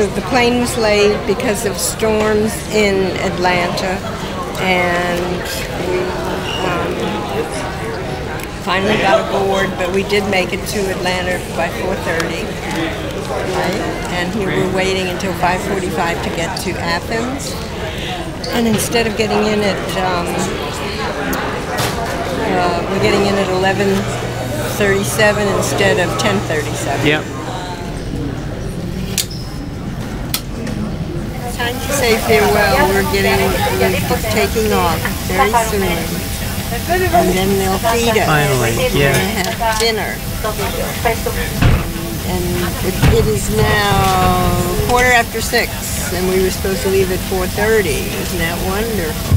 the plane was late because of storms in Atlanta, and we finally got aboard, but we did make it to Atlanta by 4:30, right? And we were waiting until 5:45 to get to Athens, and instead of getting in at, we're getting in at 11:37 instead of 10:37. Yep. Time to say farewell. We're taking off very soon. And then they'll feed us. Finally, yeah. We're going to have dinner. And it is now 6:15, and we were supposed to leave at 4:30. Isn't that wonderful?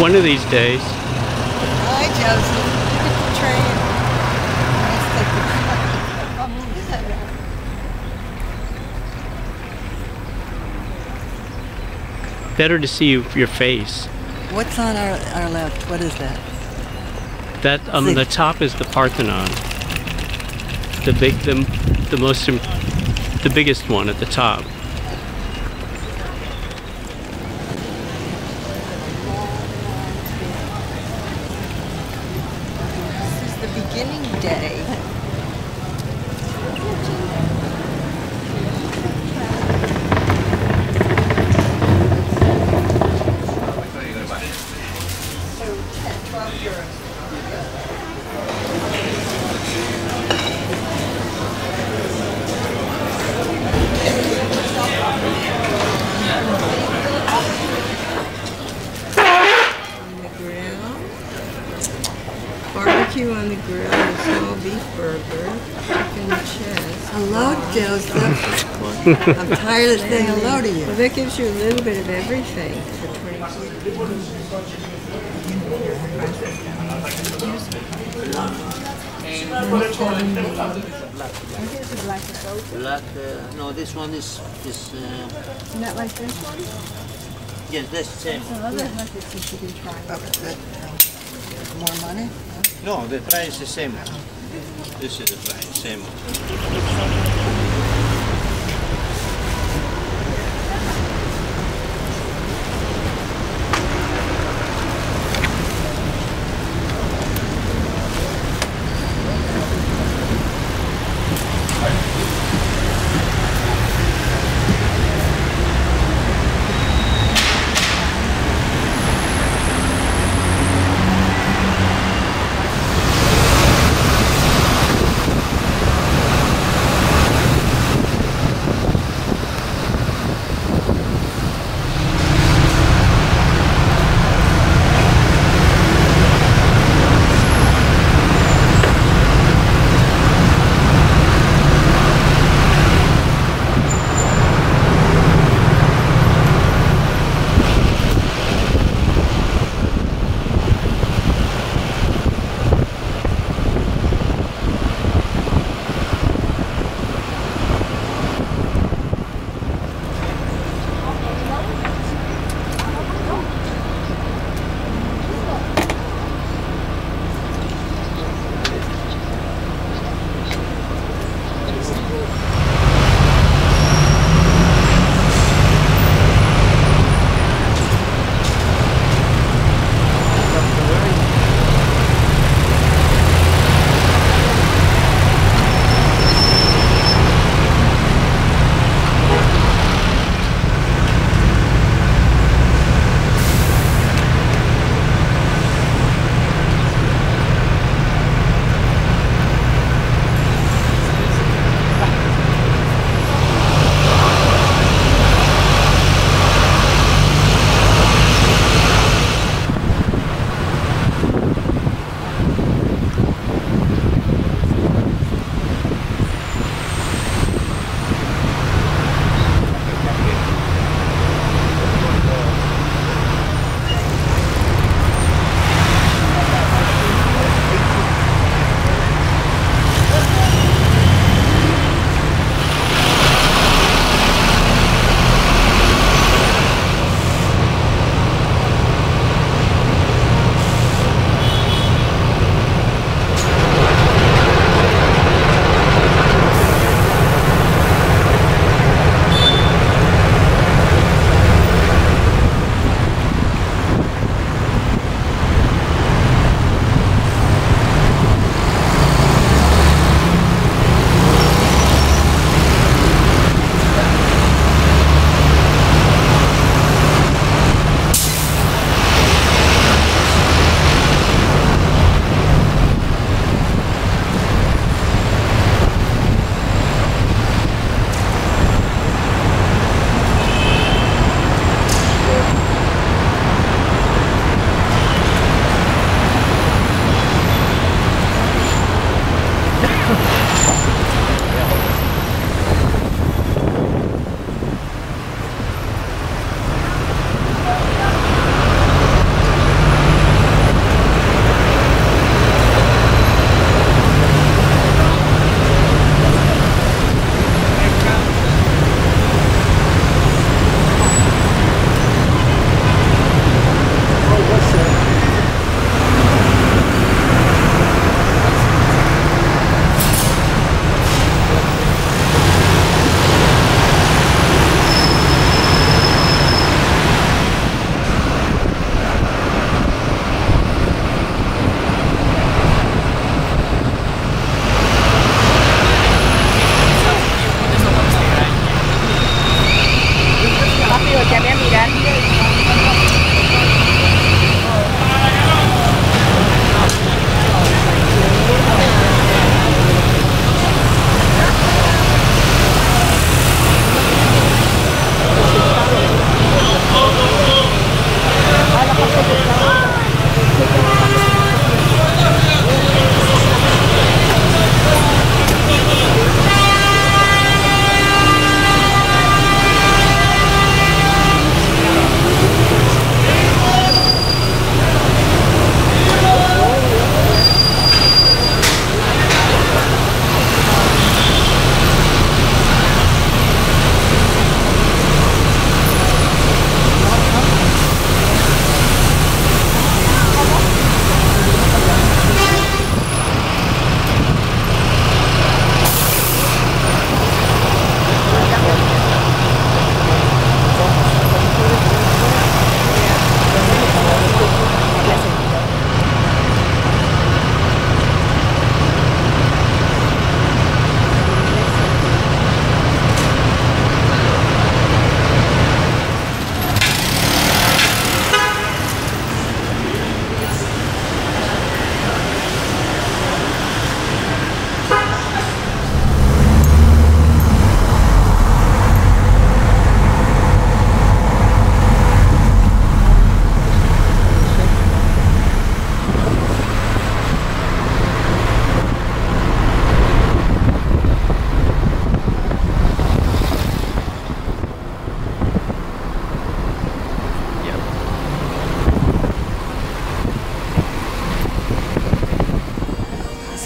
One of these days. Hi, Joseph. Look at the train. Better to see your face. What's on our left? What is that? That the top is the Parthenon. The biggest one at the top. Beginning day. Barbecue on the grill, a small beef burger, chicken chest. Hello, Joseph. I'm tired of saying hello to you. Well, that gives you a little bit of everything for 20. Black, no, this one is Not like this one? yes, that's the same. Other nuggets you can try. More money? No, the price is the same one. This is the price, same one.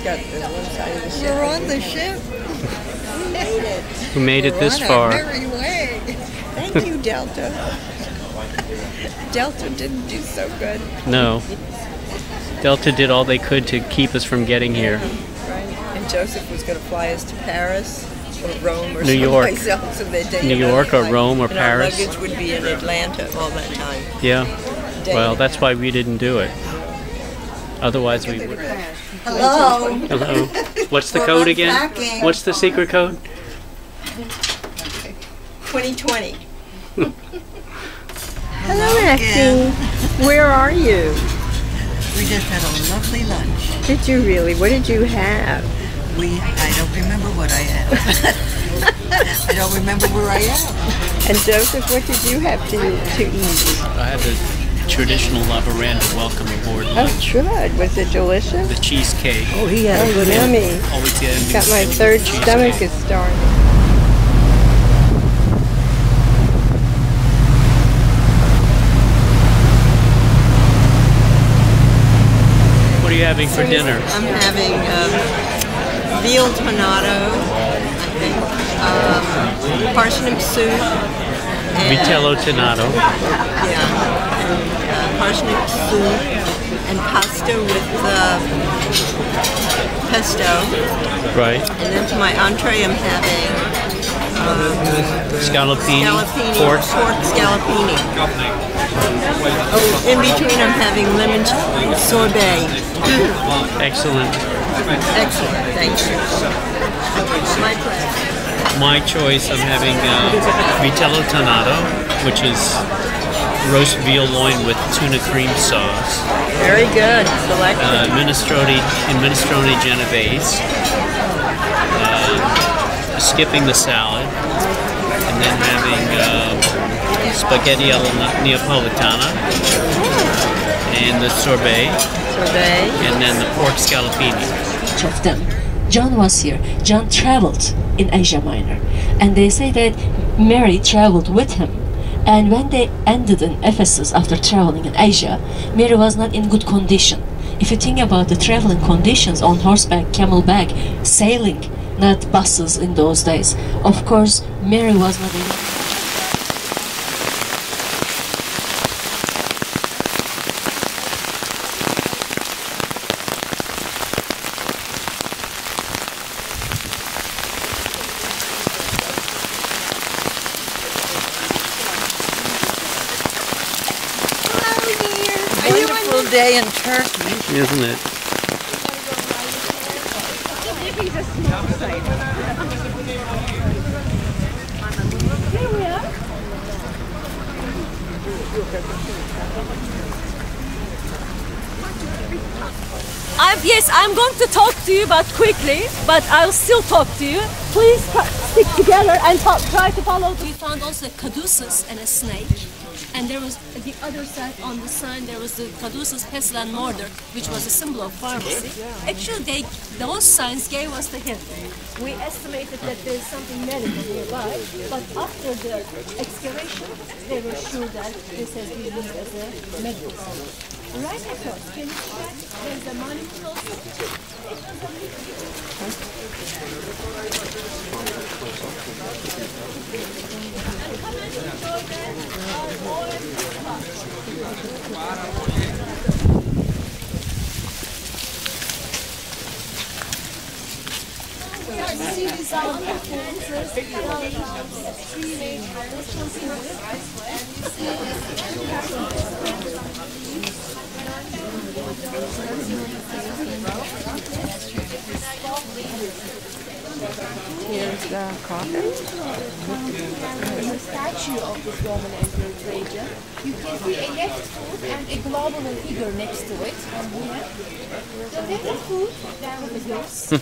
got the one side of the ship. We're on the ship. We made it. We made it this We're on far. a merry way. Thank you, Delta. Delta didn't do so good. No. Delta did all they could to keep us from getting here. Right. And Joseph was going to fly us to Paris or Rome or New York. someplace else. So that day New York or Rome or and Paris. Our luggage would be in Atlanta all that time. Yeah. Day Well, and a that's half. why we didn't do it. Otherwise we would. Hello. Hello. What's the We're code again? unpacking. What's the secret code? 2020. Hello, again. Where are you? We just had a lovely lunch. Did you really? What did you have? I don't remember what I had. I don't remember where I am. And Joseph, what did you have to eat? I had the traditional Lavaranda welcome aboard Oh, good. Was it delicious? the cheesecake. Oh, he had Oh, yummy. Always get a new Got my flavor third cheesecake. stomach is starting. What are you having for dinner? I'm having veal tonado, I think, parsnip soup, and, Vitello Tonato. parsnip soup, and pasta with pesto. Right. And then for my entree, I'm having Scallopini. scallopini, Pork. scallopini. Oh, in between, I'm having lemon sorbet. Excellent. Excellent, thank you. My pleasure. My choice, I'm having Vitello Tonato, which is roast veal loin with tuna cream sauce. Very good. Selected. Minestrone Genovese. Skipping the salad. And then having spaghetti alla Neapolitana. And the sorbet. Sorbet. And then the pork scallopini. Of them. John was here. John traveled in Asia Minor, and they say that Mary traveled with him. And when they ended in Ephesus after traveling in Asia, Mary was not in good condition. If you think about the traveling conditions on horseback, camelback, sailing, not buses in those days, of course, Mary was not in. Wonderful day in Turkey. Isn't it? Yes, I'm going to talk to you, but quickly. But I'll still talk to you. Please stick together and try to follow. We found also caduceus and a snake. And there was the other side on the sign. There was the caduceus, pestle, and mortar, which was a symbol of pharmacy. Actually, those signs gave us the hint. We estimated that there's something medical nearby, but after the excavation, they were sure that this has been used as a medical center. Right across, can you see that? There's a monument also. Here's the coffin. The statue of this Roman Emperor Trajan. You can see a left foot and a globular figure next to it. The left foot, there was a horse.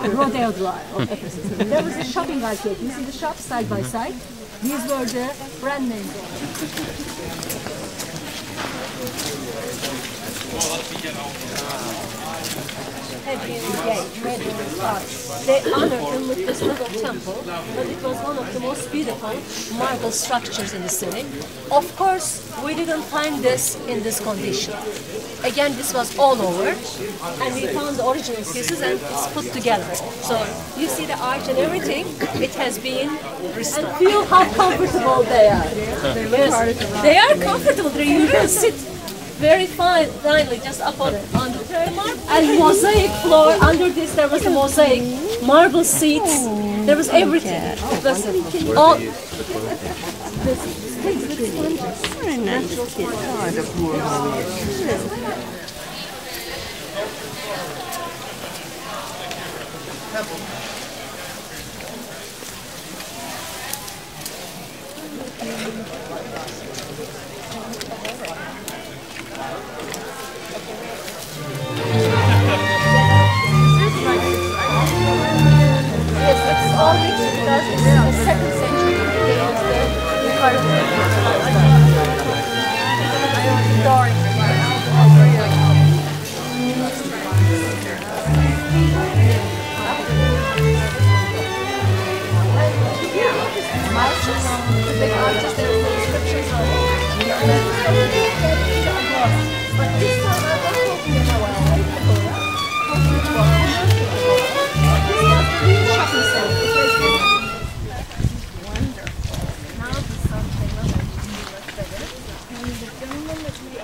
And Rodeo Drive of Ephesus. There was a shopping arcade. You see the shops side by side. These were the brand names. They honored him with this little temple, but it was one of the most beautiful marble structures in the city. Of course, we didn't find this in this condition. again, this was all over, and we found the original pieces and it's put together. So you see the arch and everything, it has been restored. And feel how comfortable they are. Yes, they are comfortable. You can sit very finely just up on the tarmac. And mosaic floor, under this there was a mosaic, marble seats, there was everything. It was all... Yes, that's all Richard does. It's the 2nd century. They used the part of the big arches, there were inscriptions on it. But this time I'm not talking about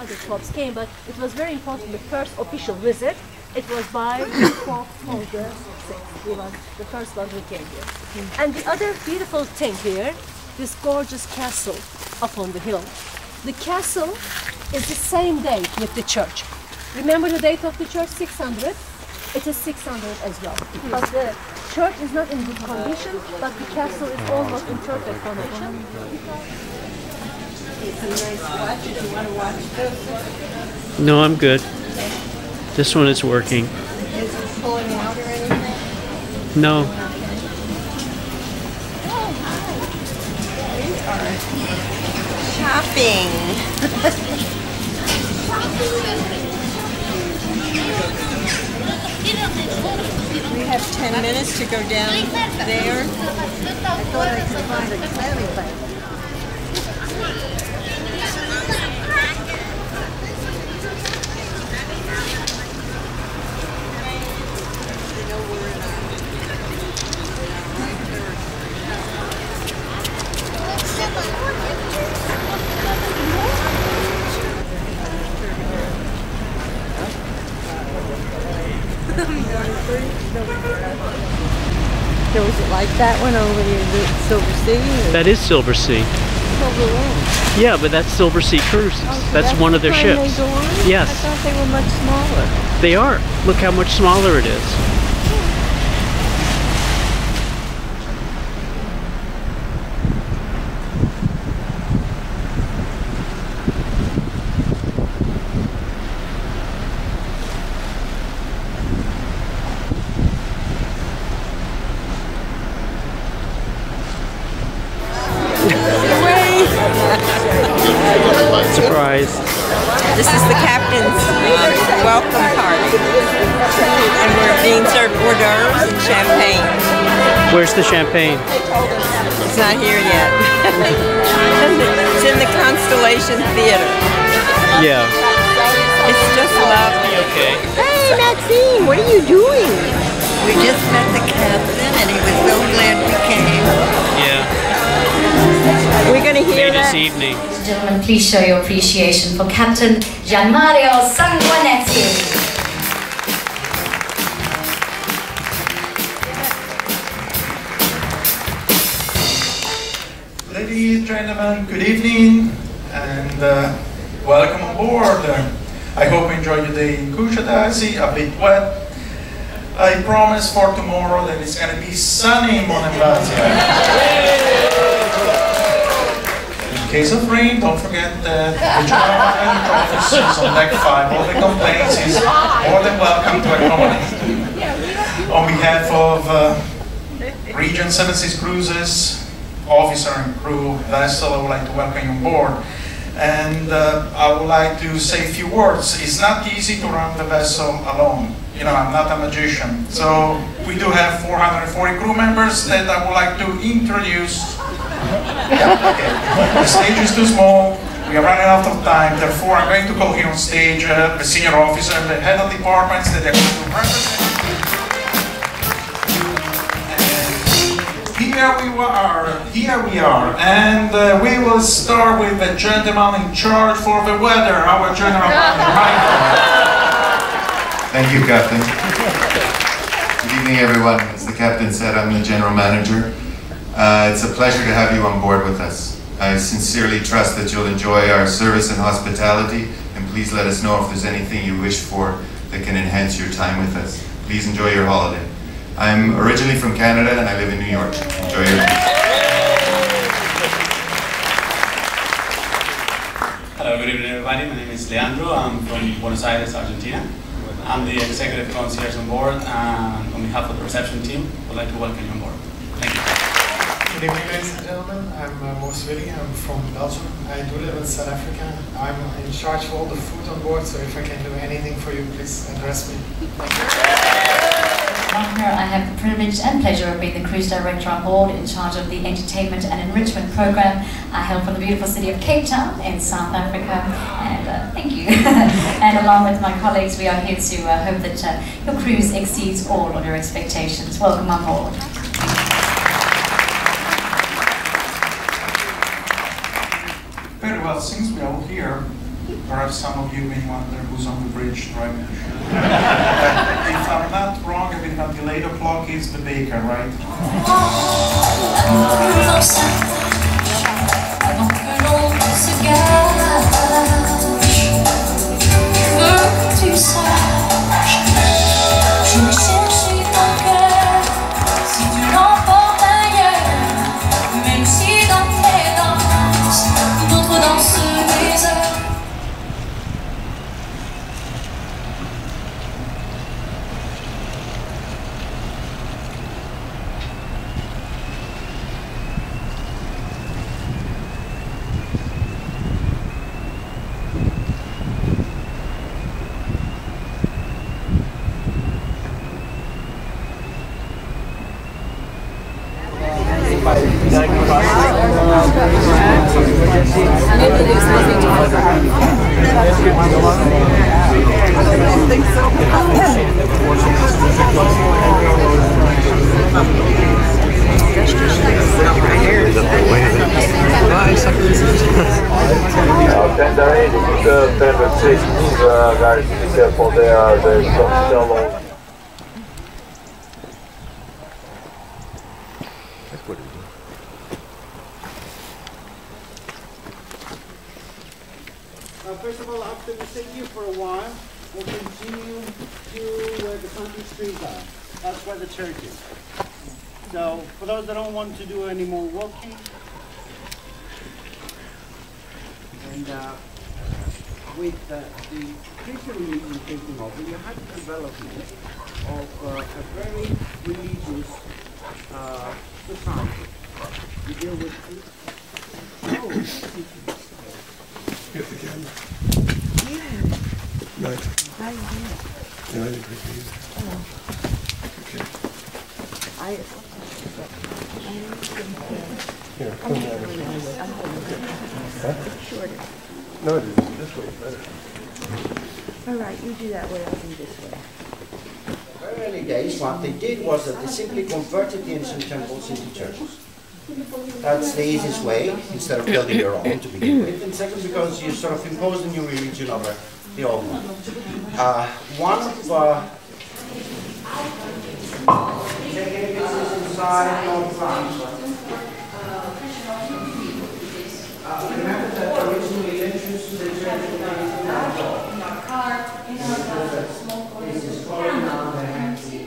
other clubs came, but it was very important. The first official visit, it was by Pope Paul VI. He was the first one who came here. And the other beautiful thing here, this gorgeous castle up on the hill. The castle is the same date with the church. Remember the date of the church, 600? It is 600 as well. But the church is not in good condition, but the castle is almost in perfect condition. No, I'm good. This one is working. Is it pulling out or anything? No. Shopping. We have 10 minutes to go down there. I thought I could find a clammy place. So is it like that one over here, the Silver Sea? That is Silver Sea. Silver Wing. Yeah, but that's Silver Sea Cruises. That's one of their ships. Yes. I thought they were much smaller. They are. Look how much smaller it is. Surprise. This is the captain's welcome party. And we're being served hors d'oeuvres and champagne. Where's the champagne? It's not here yet. It's in the Constellation Theater. Yeah. It's just lovely. Okay. Hey, Maxine, what are you doing? We just met the captain and he was so glad we came. Yeah. We're going to hear This that. evening. Ladies and gentlemen, please show your appreciation for Captain Gianmario Sanguinetti. Ladies and gentlemen, good evening and welcome on board. I hope you enjoyed your day in Kushadasi, a bit wet. I promise for tomorrow that it's going to be sunny in Monemvasia. In case of rain, don't forget that the German office is on deck 5. All the complaints is more than welcome to accommodate. On behalf of Regent Seven Seas Cruises, officer and crew vessel, I would like to welcome you on board. And I would like to say a few words. It's not easy to run the vessel alone. You know, I'm not a magician. So we do have 440 crew members that I would like to introduce. Yeah, okay. The stage is too small. We are running out of time, therefore I'm going to call here on stage the senior officer and the head of departments that are going to represent. Here we are, and we will start with the gentleman in charge for the weather, our general manager, Michael. Thank you, Captain. Good evening, everyone. As the Captain said, I'm the General Manager. It's a pleasure to have you on board with us. I sincerely trust that you'll enjoy our service and hospitality, and please let us know if there's anything you wish for that can enhance your time with us. Please enjoy your holiday. I'm originally from Canada and I live in New York. Enjoy your Hello, good evening everybody. My name is Leandro. I'm from Buenos Aires, Argentina. I'm the executive concierge on board, and on behalf of the reception team, I'd like to welcome you on board. Thank you. Good evening, ladies and gentlemen. I'm Moos Willy. I'm from Belgium. I do live in South Africa. I'm in charge of all the food on board, so if I can do anything for you, please address me. Here I have the privilege and pleasure of being the cruise director on board, in charge of the entertainment and enrichment program I held from the beautiful city of Cape Town in South Africa. And thank you. And along with my colleagues, we are here to hope that your cruise exceeds all of your expectations. Welcome on board. Very well, since we are all here, perhaps some of you may wonder who's on the bridge right now. If I'm not wrong, I mean, the 8 o'clock is the baker, right? Guys, be careful, there's some shallow. First of all, after we sit here for a while, we'll continue to where the country streets are. That's where the church is. So, for those that don't want to do any more walking, and with the Christian religion taking over, you have the development of a very religious society. You deal with Get the camera. Yeah. Right. Hi. No, I didn't take these. Hello. Okay. Here, come down. Huh? Shorter. No, it isn't. This way is better. All right, you do that way, I'll do this way. Very early days, what they did was that they simply converted the ancient temples into churches. That's the easiest way, instead of building your own to begin with. And second, because you sort of impose the new religion over the old one. One of inside North France. Remember that originally the entrance to the church was in our car, in our this is calling now the empty.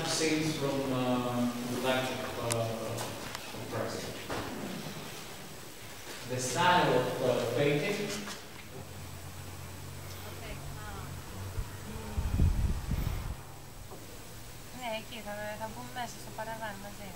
Scenes from the life of Christ. The style of painting. θα μπούμε μέσα στο παραβάν μαζί.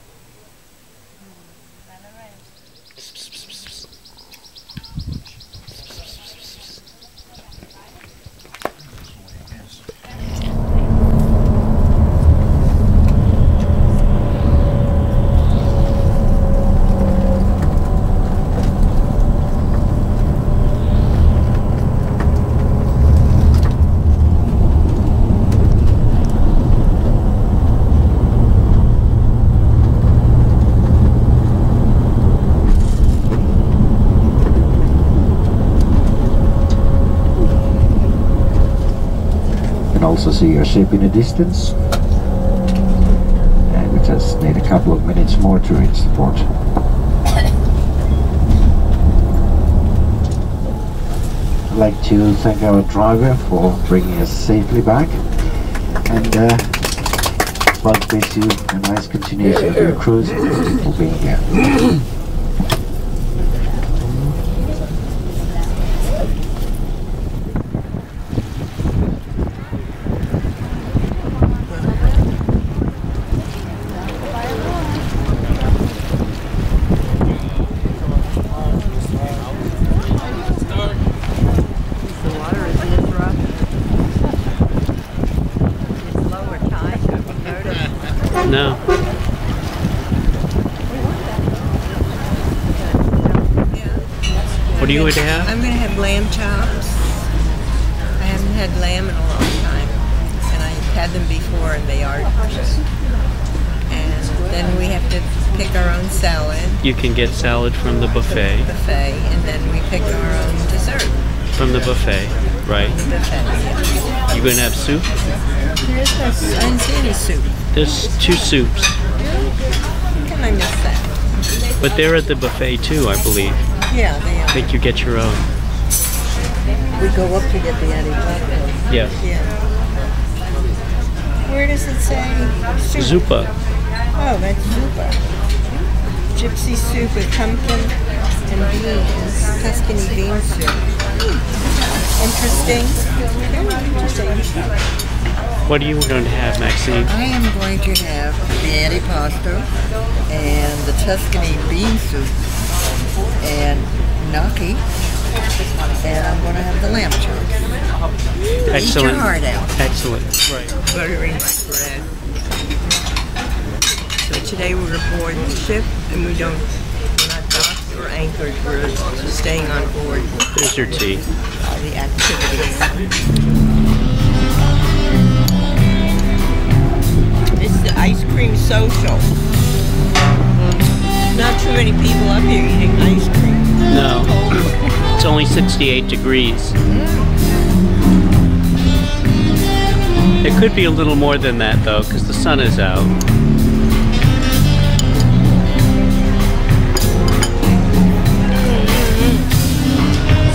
Also see your ship in the distance, and we just need a couple of minutes more to reach the port. I'd like to thank our driver for bringing us safely back, and well, wish you a nice continuation of your cruise for being here. No. What are you going to have? I'm going to have lamb chops. I haven't had lamb in a long time, and I've had them before, and they are delicious. And then we have to pick our own salad. You can get salad from the buffet. And then we pick our own dessert. From the buffet, right? From the buffet, yeah. You going to have soup? I didn't see any soup. There's 2 soups. How can I miss that? But they're at the buffet too, I believe. Yeah, they are. I think you get your own. We go up to get the antibiotic. Yeah. Yeah. Where does it say? Soup? Zuppa. Oh, that's zuppa. Gypsy soup with pumpkin and beans. Tuscany bean soup. Interesting. Interesting. What are you going to have, Maxine? I am going to have the antipasto and the Tuscany bean soup and gnocchi, and I'm going to have the lamb chops. Excellent. Eat your heart out. Excellent. Right. Buttering my bread. So today we're aboard the ship, and we're not docked or anchored. We're staying on board. Here's your tea. The activities. This is the ice cream social. Not too many people up here eating ice cream. No. It's only 68 degrees. It could be a little more than that though, because the sun is out.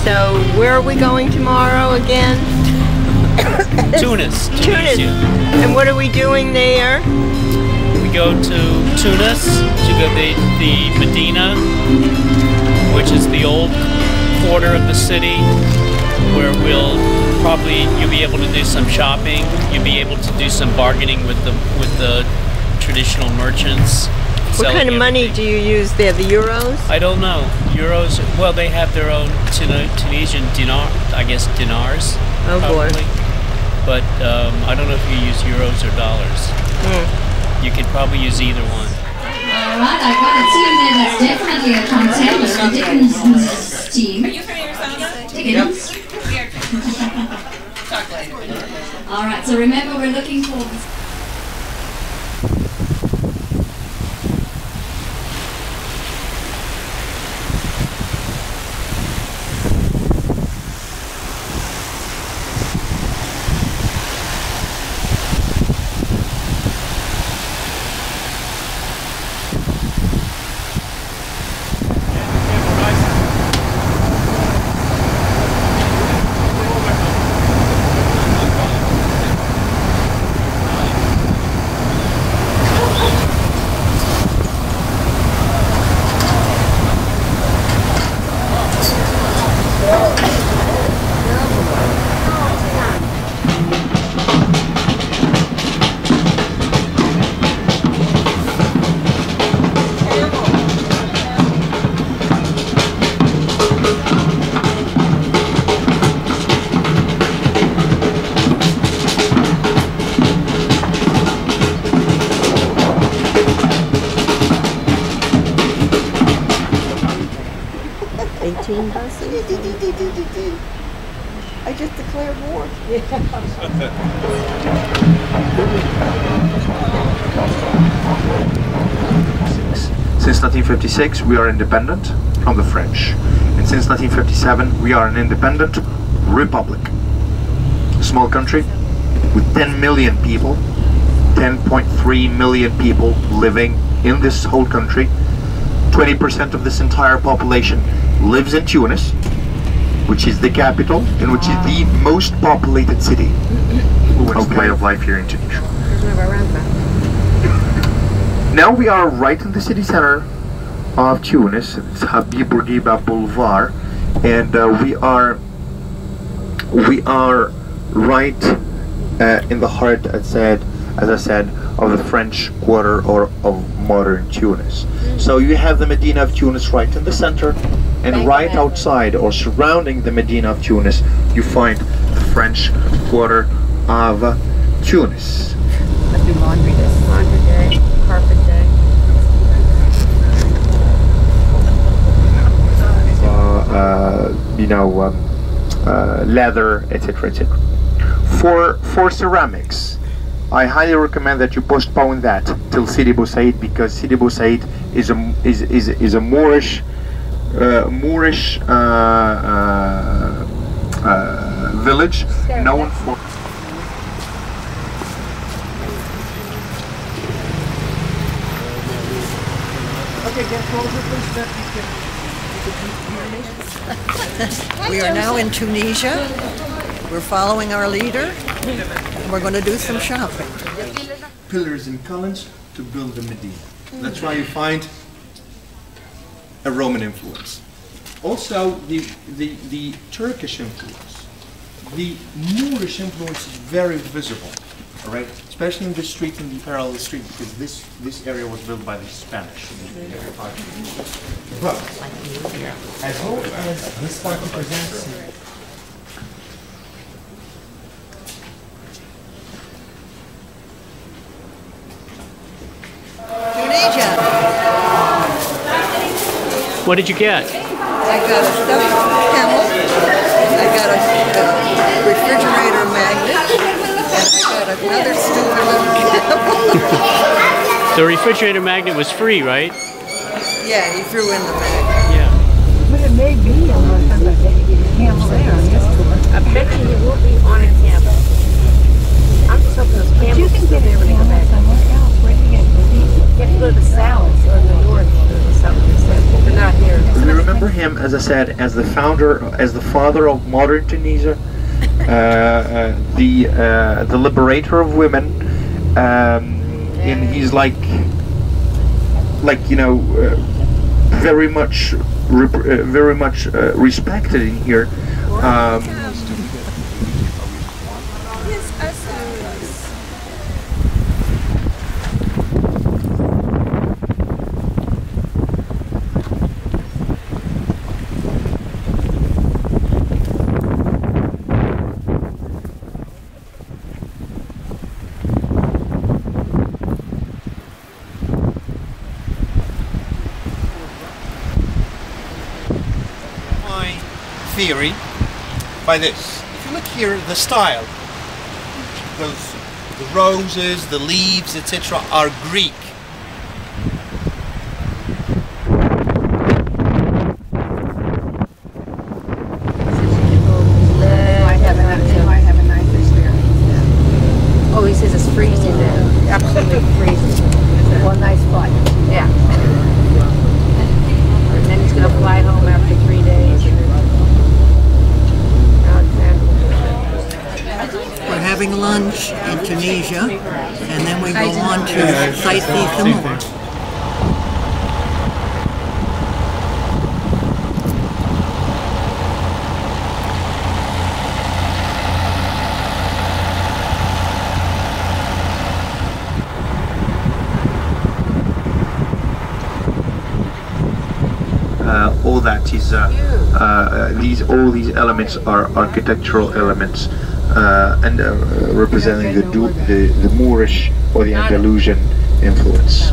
So where are we going tomorrow again? Tunis. Tunis. And what are we doing there? We go to Tunis to go to the Medina, which is the old quarter of the city, where you'll be able to do some shopping. You'll be able to do some bargaining with the traditional merchants. What kind of money do you use there? The euros? I don't know. Euros. Well, they have their own Tunisian dinar. I guess dinars. Oh probably. boy. But I don't know if you use euros or dollars. You could probably use either one. Alright, I've got a team there that's definitely a contender, the Dickens team. Are you from yourself? Dickens? Talk later. Alright, so remember we're looking for... I just declared war. Since 1956, we are independent from the French. And since 1957, we are an independent republic. A small country with 10 million people, 10.3 million people living in this whole country. 20% of this entire population lives in Tunis, which is the capital and which is the most populated city of way of life here in Tunisia. Now we are right in the city center of Tunis. It's Habib Bourguiba Boulevard, and we are right in the heart, as I said, of the French Quarter or of modern Tunis. So you have the Medina of Tunis right in the center, and right outside or surrounding the Medina of Tunis, you find the French Quarter of Tunis. Let's do laundry day. Laundry day, carpet day. Leather, etc., etc. For ceramics, I highly recommend that you postpone that till Sidi Bou Said, because Sidi Bou Said is a Moorish village known for. Okay, get closer, please, that you can We are now in Tunisia. We're following our leader, and we're going to do some shopping. Pillars and columns to build the Medina. That's why you find a Roman influence. Also, the Turkish influence. The Moorish influence is very visible, all right? Especially in this street, in the parallel street, because this area was built by the Spanish. But as long as this part represents Tunisia. What did you get? I got a stuffed camel. I got a refrigerator magnet. And I got another stupid little camel. The refrigerator magnet was free, right? Yeah, he threw in the magnet. Yeah. But it may be on a camel there on this tour. I bet you will be on a camel. I'm just hoping those camels you can get there when they come back. You have to go to the south or the north or something. They're not here. We remember him, as I said, as the founder, as the father of modern Tunisia, the liberator of women, and he's like you know, very much respected in here. Theory by this. If you look here at the style, the roses, the leaves, etc. are Greek. Might have a nice experience. Oh, he says it's freezing there. Absolutely freezing. Well, nice flight. Yeah. And then he's going to fly home after 3 days. We're having lunch in Tunisia, and then we go on to sightsee some more. All that is all these elements are architectural elements and representing the Moorish or the Andalusian influence.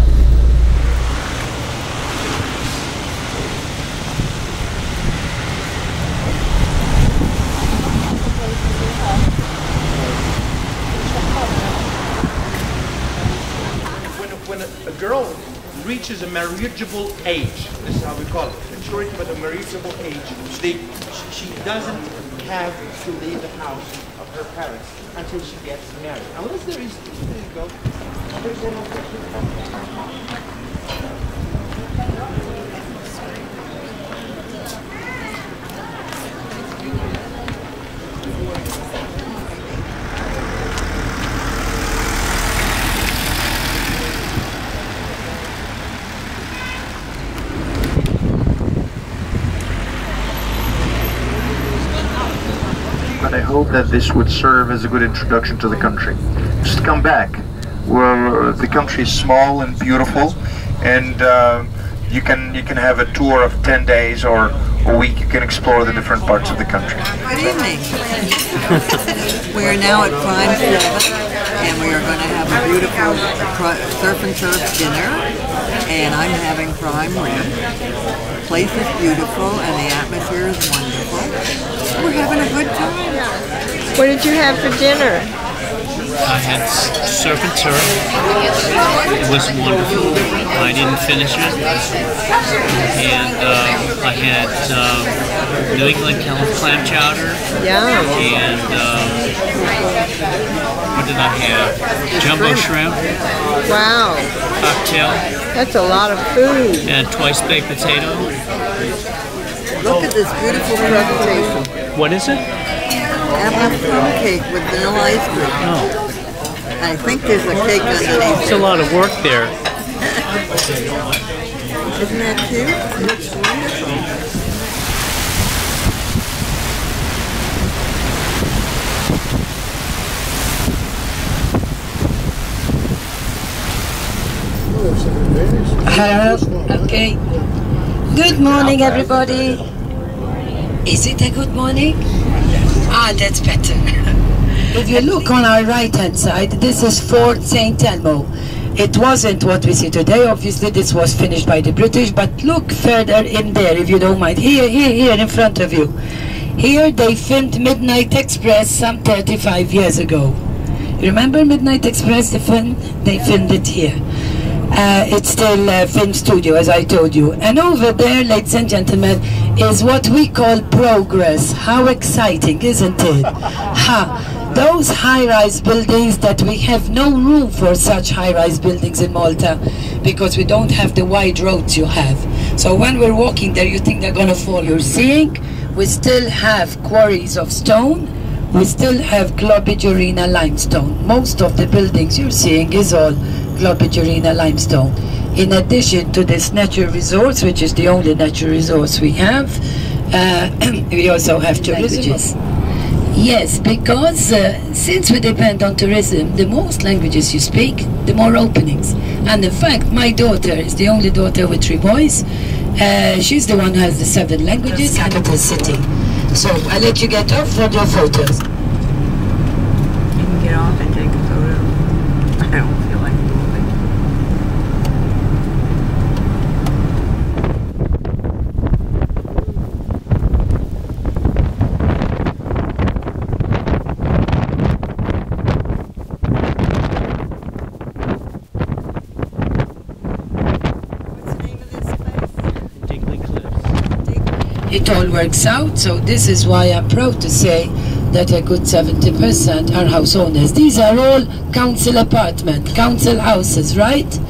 girl reaches a marriageable age, this is how we call it, maturity but a marriageable age, she doesn't have to leave the house of her parents until she gets married. Unless there is, there you go. There's one more question. But I hope that this would serve as a good introduction to the country. Just come back. Where the country is small and beautiful, and you can have a tour of 10 days or a week. You can explore the different parts of the country. Good evening. We are now at Prime 7, and we are going to have a beautiful surf and turf dinner, and I'm having prime rib. The place is beautiful, and the atmosphere is wonderful. We're having a good time. What did you have for dinner? I had surf and turf. It was wonderful. I didn't finish it. And I had New England clam chowder. Yeah. And what did I have? Jumbo shrimp. Wow. Cocktail. That's a lot of food. And twice baked potato. Look at this beautiful presentation. What is it? Apple plum cake with vanilla ice cream. Oh. I think there's a cake underneath. It's a lot of work there. Isn't that cute? It looks wonderful. Okay. Good morning, everybody. Is it a good morning? Ah, that's better. If you look on our right-hand side, this is Fort St. Elmo. It wasn't what we see today. Obviously, this was finished by the British, but look further in there, if you don't mind. Here in front of you. Here they filmed Midnight Express some 35 years ago. You remember Midnight Express, the film? They filmed it here. It's still a film studio, as I told you. And over there, ladies and gentlemen, is what we call progress. How exciting, isn't it? Those high-rise buildings that we have no room for such high-rise buildings in Malta because we don't have the wide roads you have. So when we're walking there, you think they're going to fall. You're seeing we still have quarries of stone. We still have Globigerina limestone. Most of the buildings you're seeing is all Globigerina limestone. In addition to this natural resource, which is the only natural resource we have, we also have tourism. Yes, because since we depend on tourism, the most languages you speak, the more openings. And in fact, my daughter is the only daughter with 3 boys. She's the one who has the 7 languages, capital city. So I'll let you get off for your photos. You can get off and take a photo. I don't feel like moving. It all works out, so this is why I'm proud to say that a good 70% are house owners. These are all council apartments, council houses, right?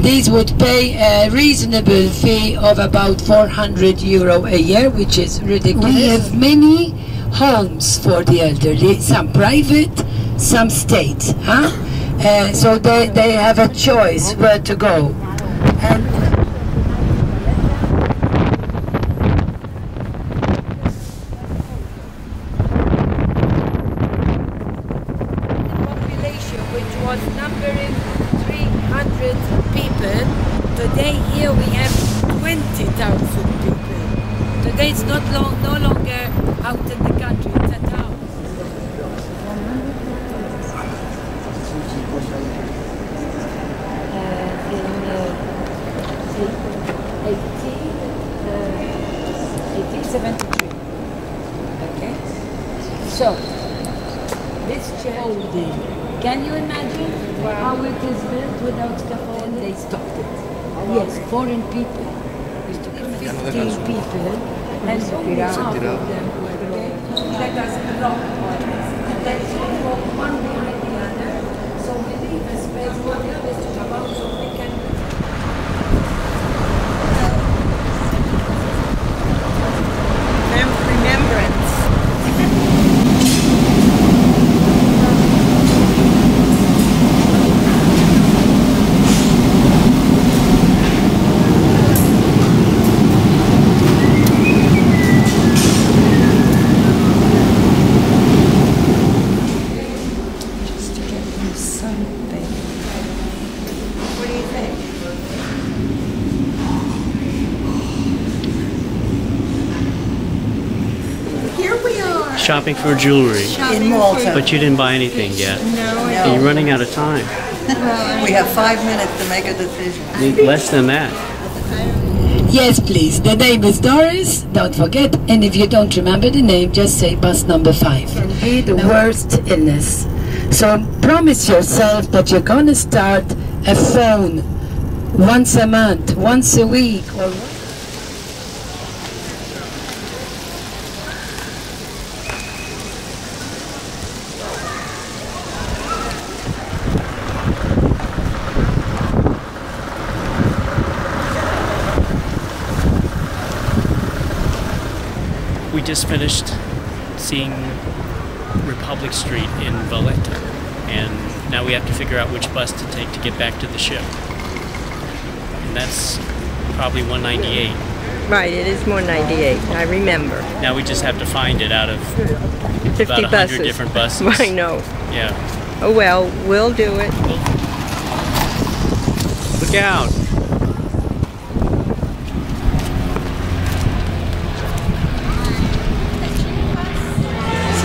These would pay a reasonable fee of about €400 a year, which is ridiculous. We have many homes for the elderly, some private, some state. So they have a choice where to go. And numbering 300 people. Today here we have 20,000 people. Today it's no longer out in the country, it's a town. In 1873. Okay? So, this scaffolding. Can you imagine how it is built without scaffolding? they stopped it. Yes, foreign people. We took 15 people and half of them were let us block and let's walk one behind the other. So we leave a space for the others to come out so we can. Remembrance. Just to get them something. What do you think? Here we are. Shopping for jewelry. In Malta. But you didn't buy anything yet. No, You're running out of time. We have 5 minutes to make a decision. Less than that. Yes, please. The name is Doris. Don't forget. And if you don't remember the name, just say bus number 5. Be the worst illness. So promise yourself that you're going to start a phone once a month, once a week, or We just finished seeing Republic Street in Valletta, and now we have to figure out which bus to take to get back to the ship. And that's probably 198. Right, it is 198. I remember. Now we just have to find it out of 50 about 100 buses. different buses. I know. Yeah. Oh well, we'll do it. Look out.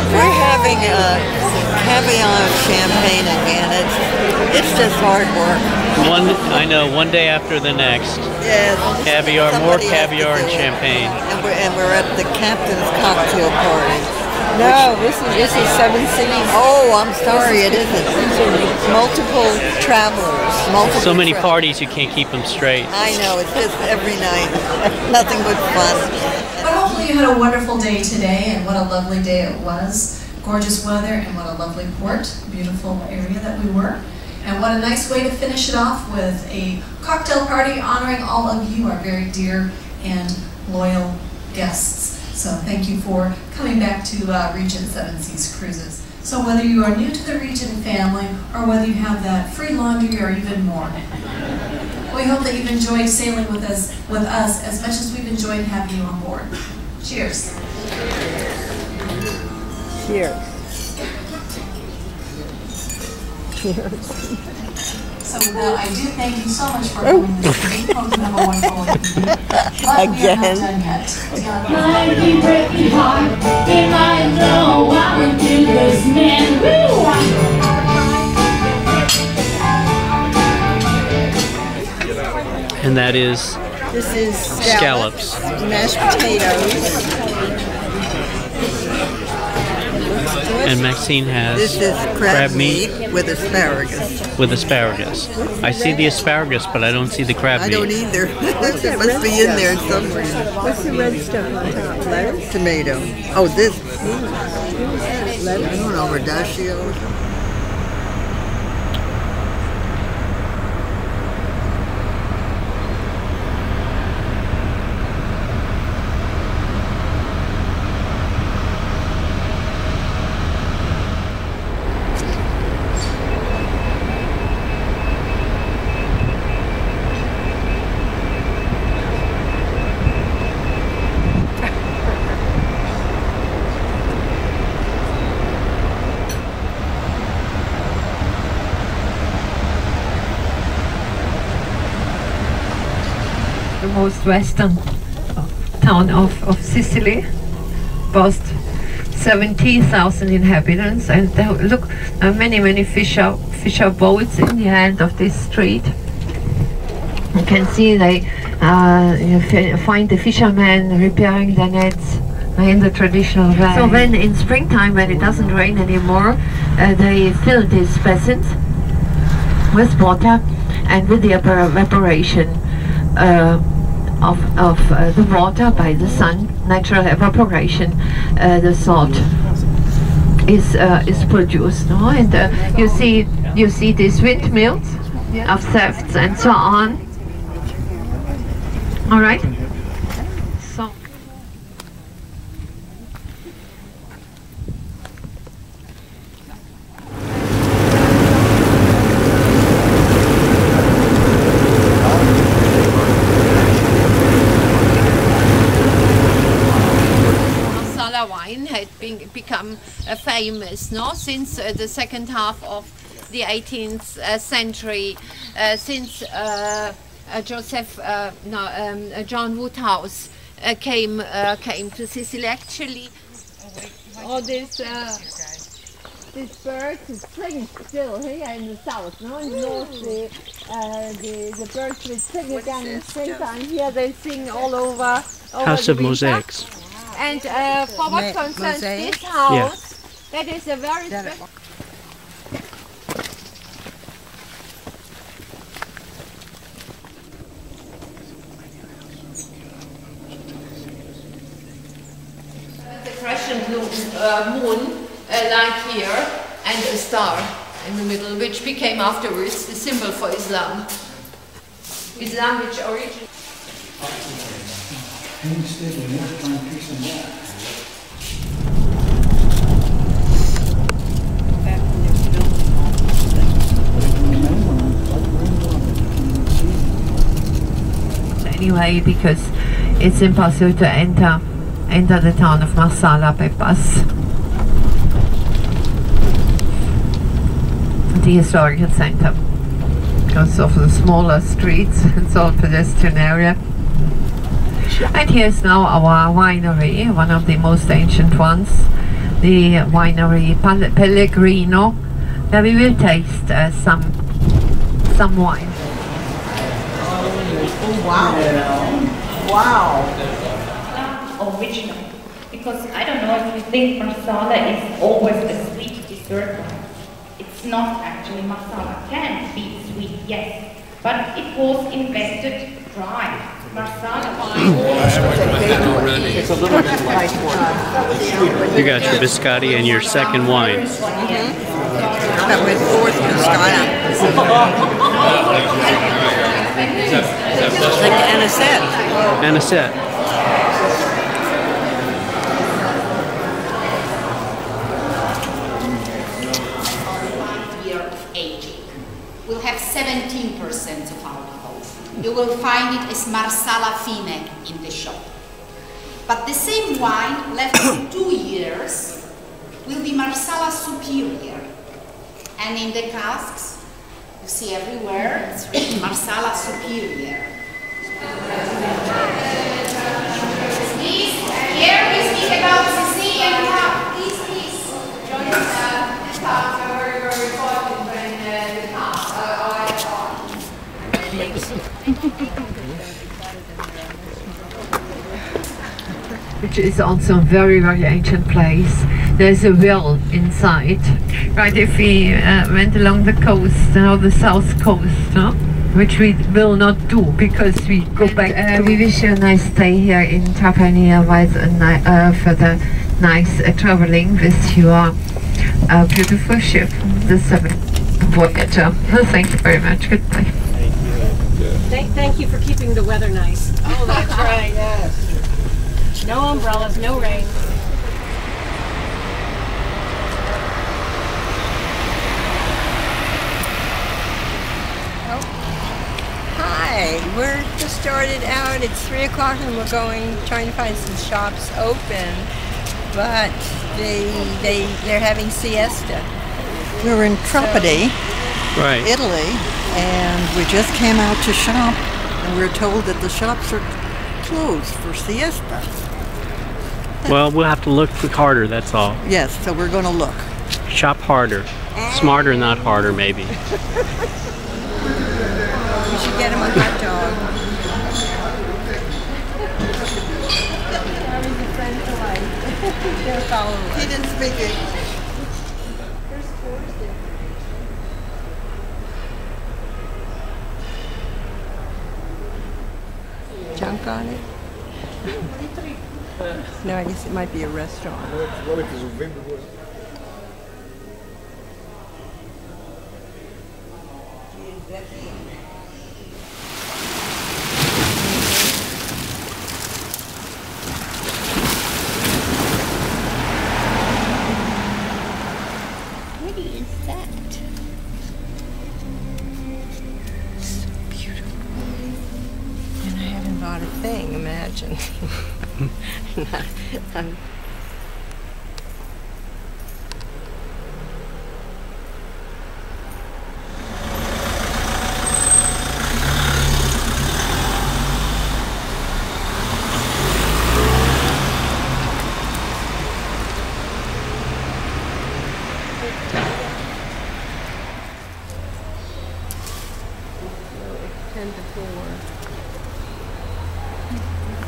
We're having caviar champagne again. It's just hard work. I know, one day after the next. Yes. Caviar, more Somebody has to caviar and do it. champagne. And we're at the captain's cocktail party. No, this is Seven Seas. Oh, I'm sorry, it isn't. Multiple travelers. Multiple So many travelers. parties you can't keep them straight. I know, it's just every night. Nothing but fun. But hopefully you had a wonderful day today, and what a lovely day it was. Gorgeous weather, and what a lovely port. Beautiful area that we were. And what a nice way to finish it off with a cocktail party honoring all of you, our very dear and loyal guests. So thank you for coming back to Regent Seven Seas Cruises. So whether you are new to the Regent family, or whether you have that free laundry or even more, we hope that you've enjoyed sailing with us as much as we've enjoyed having you on board. Cheers. Cheers. Cheers. So I do thank you so much for coming this evening. Hope you have a wonderful evening. But we are not done yet. Mighty breaking heart, if I know I would do this man. And that is This is scallops. mashed potatoes. And Maxine has This is crab meat with asparagus. with asparagus. I see the asparagus, but I don't see the crab I meat. don't either. It must be in there somewhere. What's the red stuff on top? Lettuce? Tomato. Oh, this. I don't know, radicchio. The most western town of Sicily, boasts 17,000 inhabitants, and look, many fisher boats in the end of this street. You can see they find the fishermen repairing their nets in the traditional way. So when in springtime, when it doesn't rain anymore, they fill these basins with water, and with the evaporation of the water by the sun, natural evaporation, the salt is produced. No? And you see these windmills of thefts and so on. All right. So. Wine had become famous, no, since the second half of the 18th century, since John Woodhouse came to Sicily. Actually, all this birds sing still here in the south, no, in the north. The birds will sing again in springtime. Here they sing all over House of Mosaics. And for what concerns this house, that is a very special. The crescent moon, like here, and a star in the middle, which became afterwards the symbol for Islam. Islam, which originated. Anyway, because it's impossible to enter the town of Marsala by bus. The historical center, because of the smaller streets, it's all pedestrian area. And here's now our winery, one of the most ancient ones, the winery Pellegrino, where we will taste some wine. Oh wow! Wow! Original, because I don't know if you think Marsala is always a sweet dessert. It's not actually. Marsala can be sweet, yes, but it was invented dry. Marsala wine. It's a little bit like you got your biscotti and your second wine. That was fourth biscotti. Like anisette. Anisette. Year of aging. We'll have 17% of alcohol. You will find it as Marsala Fine in the shop. But the same wine left for 2 years will be Marsala Superior. And in the casks, you see everywhere, it's written Marsala Superior. Please, here we speak about Sicilian cup. Please, join the staff. Very, very important when the cups Which is also a very, very ancient place. There's a well inside. Right, if we went along the coast, the south coast, no? Which we will not do because we go back. We wish you a nice stay here in Trapani, otherwise further nice traveling with your beautiful ship, the Seven Voyager. Thank you very much. Goodbye. Thank you for keeping the weather nice. Oh, that's right, yes. No umbrellas, no rain. Hi, we're just started out. It's 3 o'clock and we're trying to find some shops open, but they're having siesta. We're in Trapani, right, Italy, and we just came out to shop, and we're told that the shops are closed for siesta. Well, we'll have to look harder, that's all. Yes, so we're going to look. Shop harder. Smarter, not harder, maybe. You should get him a hot dog. He didn't speak English. on it? No, I guess it might be a restaurant. What is that? So beautiful. And I haven't bought a thing, imagine. It's 10 to 4.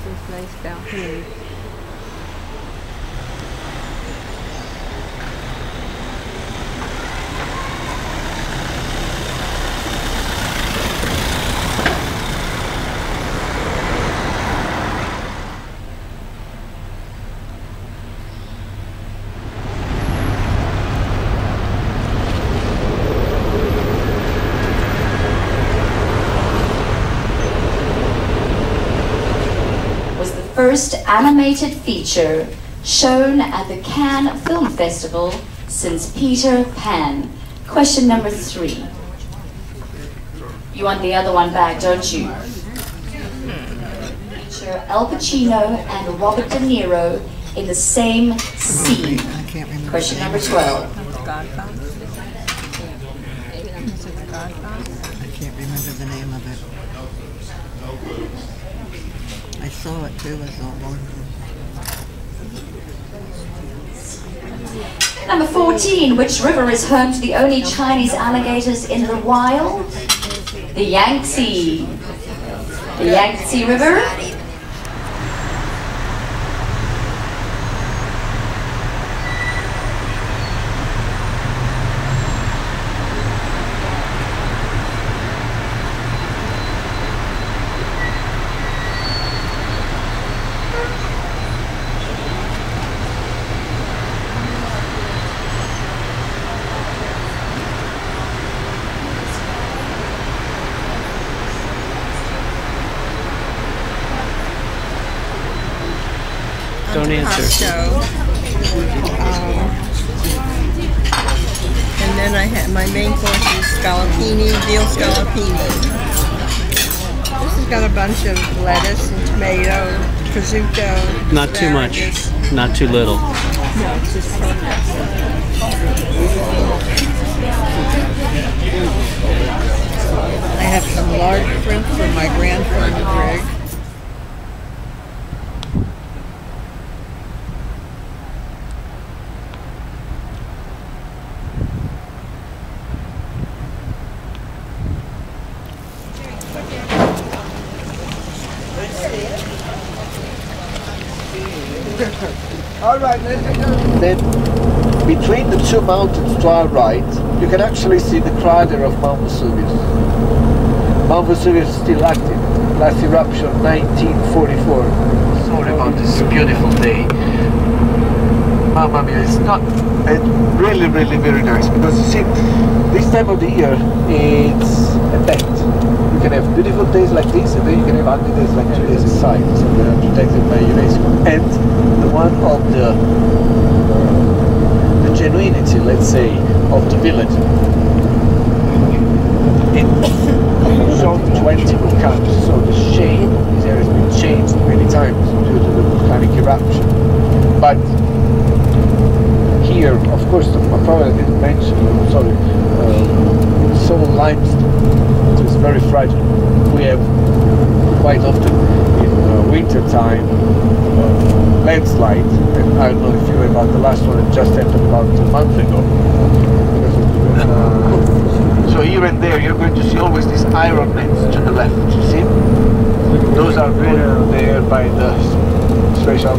This nice balcony. First animated feature shown at the Cannes Film Festival since Peter Pan. Question number 3. You want the other one back, don't you? Feature Al Pacino and Robert De Niro in the same scene. Question number 12. Godfather? I can't remember the name of it. I saw it too as a one. Number 14. Which river is home to the only Chinese alligators in the wild? The Yangtze. The Yangtze River. Don't answer. And then I had my main course is scallopini, veal scallopini. This has got a bunch of lettuce and tomato, prosciutto. Not too much, asparagus. not too little. No, it's just perfect. I have some large shrimp from my grandfather's rig. All right, then between the two mountains to our right, you can actually see the crater of Mount Vesuvius. Mount Vesuvius is still active. Last eruption 1944. Sorry about this beautiful day. Mamma mia, it's not really very nice, because you see, this time of the year it's a bet. You can have beautiful days like this, and then you can have ugly days like 2 days aside, so they are protected by UNESCO. And the one of the genuinity, let's say, of the village. In zone 20 volcanoes, so the shape of this area has been changed many times due to the volcanic eruption. But here, of course, I probably didn't mention, sorry, it's all limestone, so it's very fragile. We have quite often in winter time landslide, and I don't know if you heard about the last one that just happened about a month ago. So here and there you're going to see always these iron nets to the left, you see? Those are put there by the special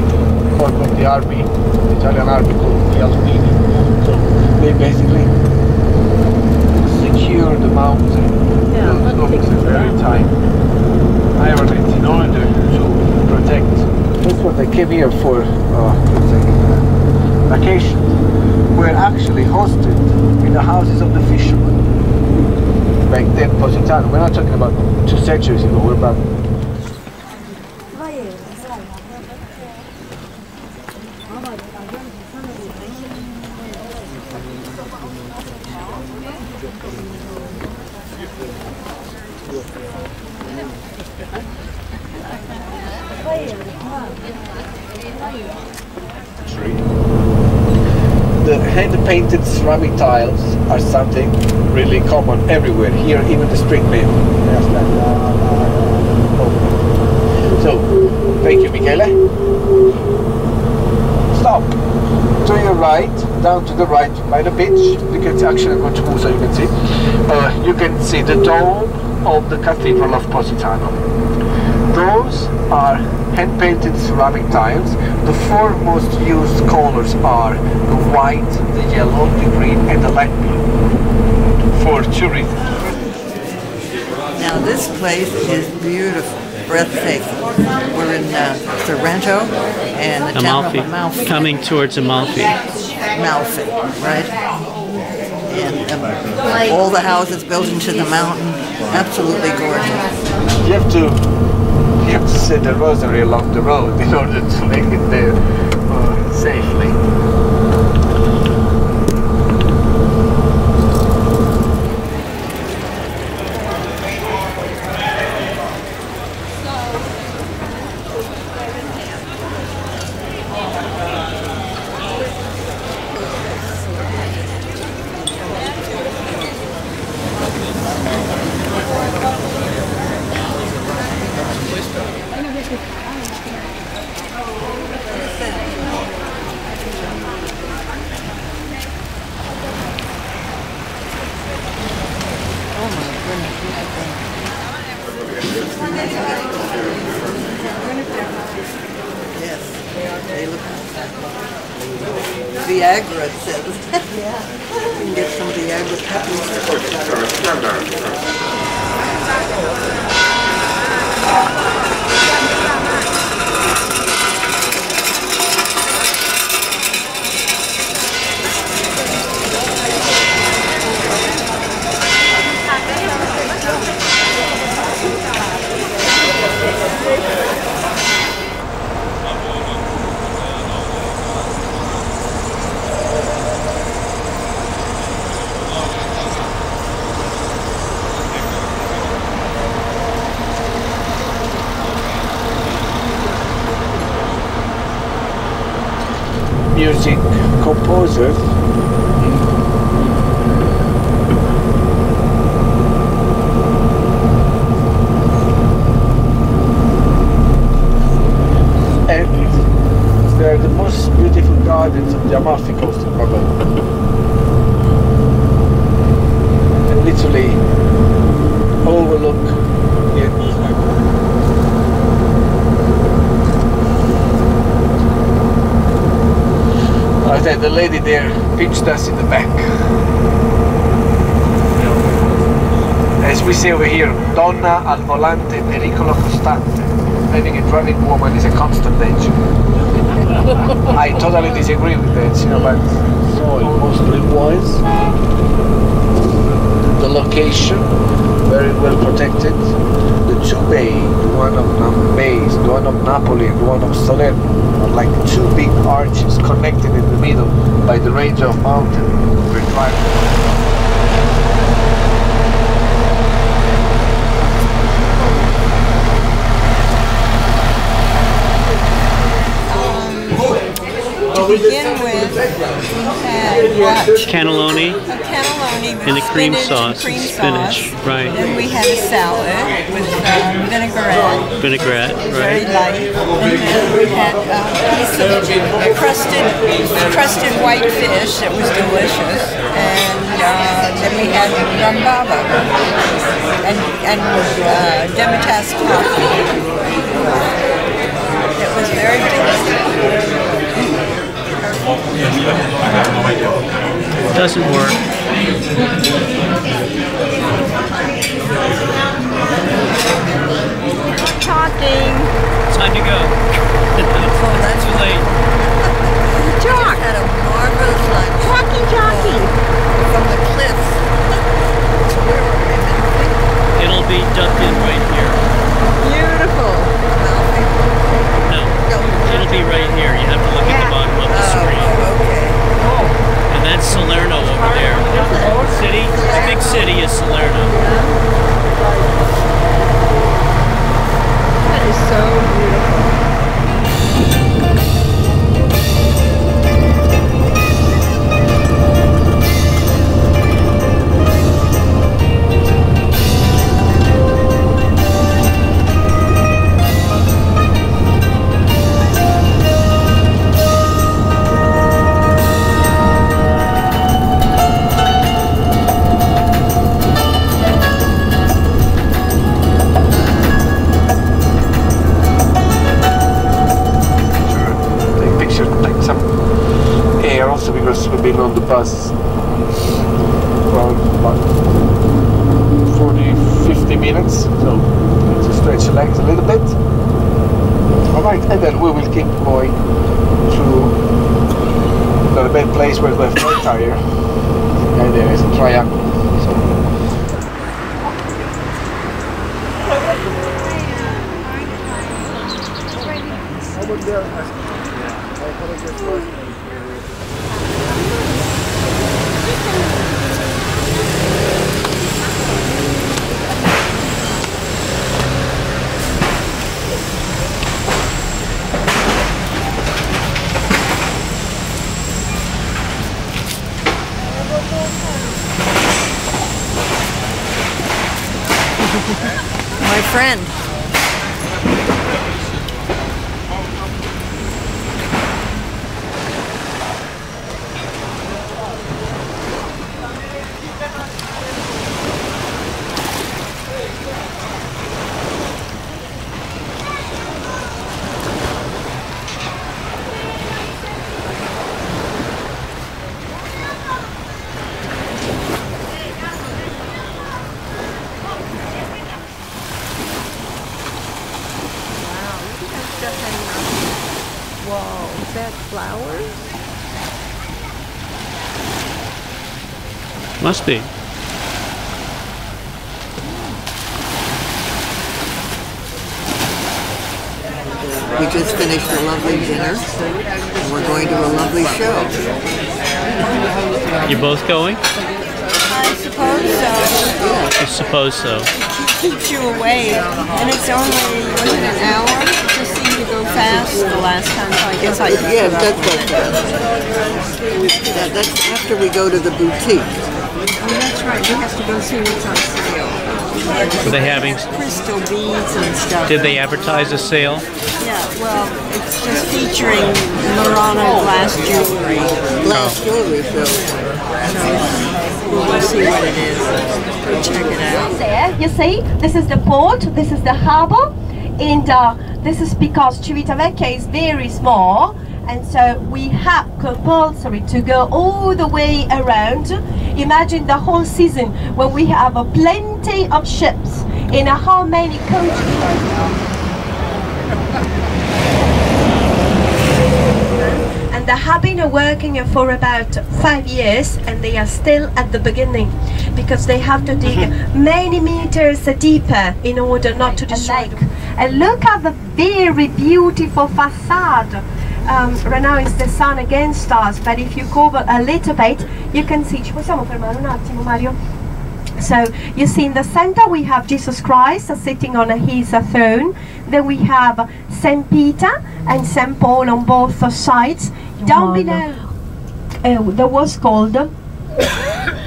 form of the army, the Italian army called the Alpini. So they basically secure the mountain, those are very tight iron nets in order to protect. That's what I came here for. Vacation. Were actually hosted in the houses of the fishermen. Back then, Positano. We're not talking about 2 centuries ago. We're about. The hand-painted ceramic tiles are something really common everywhere. Here, even the spring mill. So, thank you, Michele. Stop. To your right, down to the right by the beach. You can actually go to so you can see. You can see the dome of the Cathedral of Positano. Those are hand-painted ceramic tiles. The 4 most used colors are the white, the yellow, the green, and the light blue for tourism. Now this place is beautiful, breathtaking. We're in Sorrento and the town of Amalfi. Coming towards Amalfi. Amalfi, right? And all the houses built into the mountain, absolutely gorgeous. You have to say the rosary along the road in order to make it there safely. Yes, they look Viagra, it says. Yeah. You can get some Viagra puppies. Music composer. And they're the most beautiful gardens of the Amalfi Coast in Probably. And literally overlook it. I said the lady there pinched us in the back. As we say over here, donna al volante pericolo costante. Having a driving woman is a constant danger. I totally disagree with that, you know, but so it mostly was. The location, very well protected. The 2 bays, the one of Napoli and the one of Salerno, are like 2 big arches connected in the middle by the range of mountain we're driving. To begin with, we had what? Cannelloni Cannelloni and the cream with sauce, cream spinach, sauce. right? Then we had a salad with vinaigrette. Vinaigrette, Very right? light. And then we had a piece of crusted white fish that was delicious. And then we had rambaba and Demitas coffee. It was very tasty. Doesn't work. Talking. It's time to go. That's too late. Jock had a marvelous lunch. Jockey. From the cliffs. It'll be ducked in right here. Beautiful. No, it'll be right here. You have to look at the bottom of the screen. And that's Salerno over there. City, the big city is Salerno. That is so beautiful. Because we've been on the bus for about 40-50 minutes, so to stretch the legs a little bit. Alright, and then we will keep going through the bed place where the flight tire, and there is a triangle. My friend. Whoa, is that flowers? Must be. We just finished a lovely dinner, and we're going to a lovely show. You both going? I suppose so. I suppose so. Keeps you away, and it's only an hour. It just seemed to go fast the last time, so I guess I Yeah, that goes fast. That's after we go to the boutique. Oh, that's right. We have to go see what's on sale. Were they having? Crystal beads and stuff. Did they advertise a sale? Yeah, well, it's just featuring Murano glass jewelry. Glass jewelry show. So we'll see what it is. Go check it out. There, you see, this is the port, this is the harbour, and this is because Civitavecchia is very small, and so we have compulsory to go all the way around. Imagine the whole season when we have plenty of ships in how many countries. And they have been working for about 5 years, and they are still at the beginning because they have to dig many meters deeper in order not to destroy the lake. And look at the very beautiful facade. Right now it's the sun against us, but if you cover a little bit, you can see. Ci possiamo fermare un attimo, Mario? So you see in the center we have Jesus Christ sitting on his throne. Then we have Saint Peter and Saint Paul on both sides. Down below there was called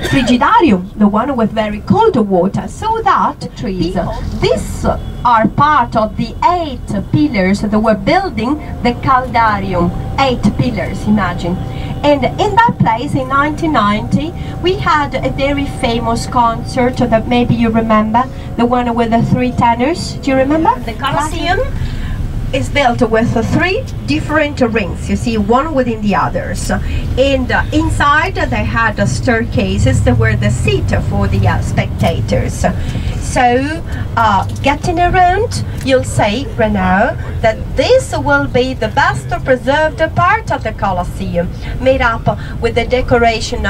Frigidarium, the one with very cold water, so that trees. These are part of the 8 pillars that were building the Caldarium. 8 pillars, imagine. And in that place, in 1990, we had a very famous concert that maybe you remember, the one with the 3 tenors. Do you remember? The Colosseum is built with 3 different rings, you see, one within the others. And inside they had staircases that were the seat for the spectators. So, getting around, you'll say, Renaud, that this will be the best preserved part of the Colosseum, made up with the decoration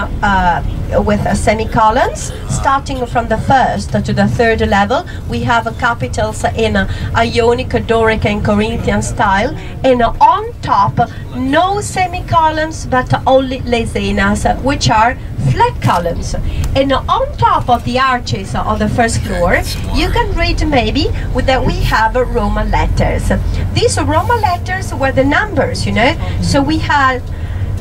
with semicolons, starting from the first to the third level. We have capitals in Ionic, Doric and Corinthian style, and on top, no semicolons but only lesenas, which are flat columns. And on top of the arches of the first floor, you can read maybe that we have Roman letters. These Roman letters were the numbers, you know, so we had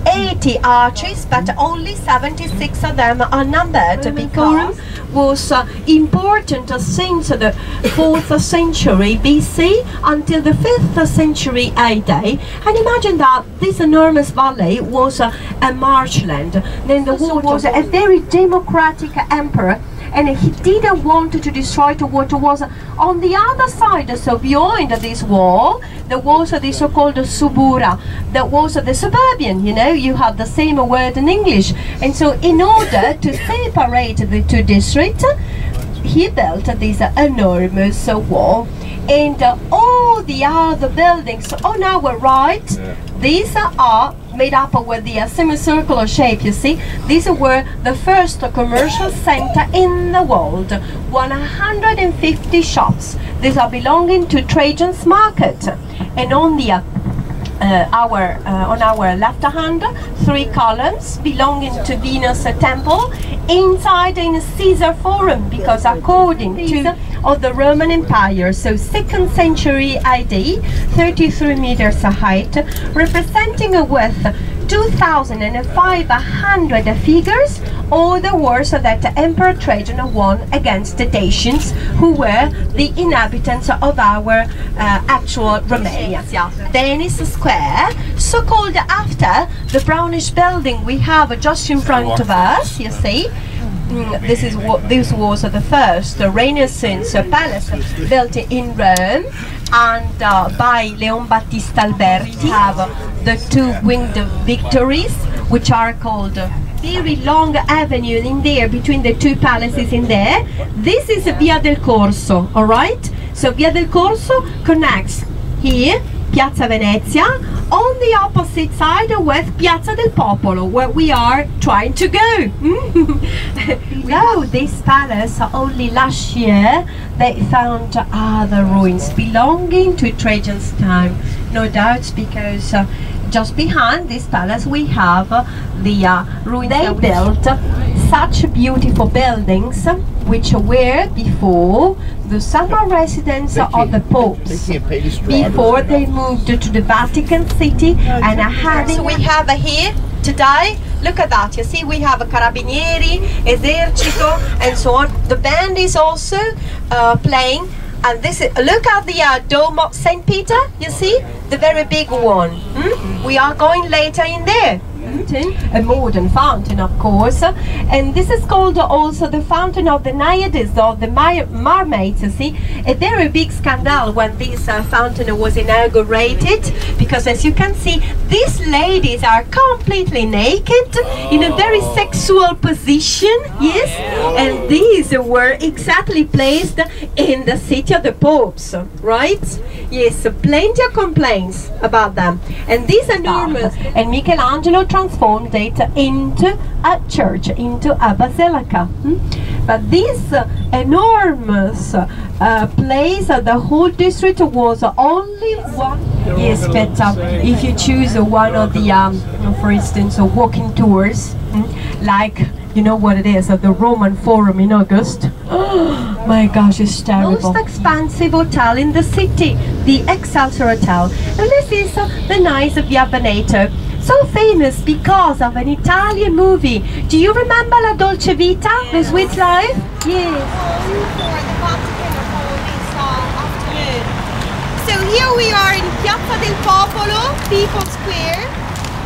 80 arches, but only 76 of them are numbered because was important since the 4th century BC until the 5th century AD. And imagine that this enormous valley was a marshland. Then the water was a very democratic emperor, and he didn't want to destroy what was on the other side. So behind this wall there was the so-called subura, that was the suburban, you know, you have the same word in English. And so in order to separate the two districts, he built this enormous wall. And all the other buildings on our right, these are made up with the semicircular shape, you see. These were the first commercial center in the world. 150 shops. These are belonging to Trajan's market. And on the on our left hand, 3 columns belonging to Venus temple, inside in Caesar Forum, because according to of the Roman Empire, so 2nd century AD, 33 meters height, representing a width 2,500 figures, all the wars that Emperor Trajan won against the Dacians, who were the inhabitants of our actual Romania. Denis Square, so called after the brownish building we have just in front of us, you see. This was the first Renaissance palace built in Rome, and by Leon Battista Alberti. Have the 2 winged victories, which are called very long avenue in there between the 2 palaces in there. This is Via del Corso, all right? So Via del Corso connects here, Piazza Venezia, on the opposite side with Piazza del Popolo, where we are trying to go. No, this palace, only last year they found other ruins belonging to Trajan's time, no doubt, because just behind this palace we have the ruins. They built such beautiful buildings which were before the summer residence of the popes, before they moved to the Vatican City. And so we have here today, look at that, you see, we have Carabinieri, Esercito and so on. The band is also playing. And this is, look at the Dome of St. Peter, you see, the very big one. We are going later in there. A modern fountain, of course, and this is called also the fountain of the Naiades, or the mermaids. You see, a very big scandal when this fountain was inaugurated, because as you can see, these ladies are completely naked in a very sexual position, yes, and these were exactly placed in the city of the popes, right? Yes, plenty of complaints about them, and these enormous, and Michelangelo transformed it into a church, into a basilica. But this enormous place, the whole district was only one. Yes, but if you choose one of the, for instance, walking tours, like, you know what it is, the Roman Forum in August. Oh my gosh, it's terrible. Most expensive hotel in the city, the Excelsior Hotel. And this is the nice Via Veneto. So famous because of an Italian movie. Do you remember La Dolce Vita, The Sweet Life? Yes. So here we are in Piazza del Popolo, People Square.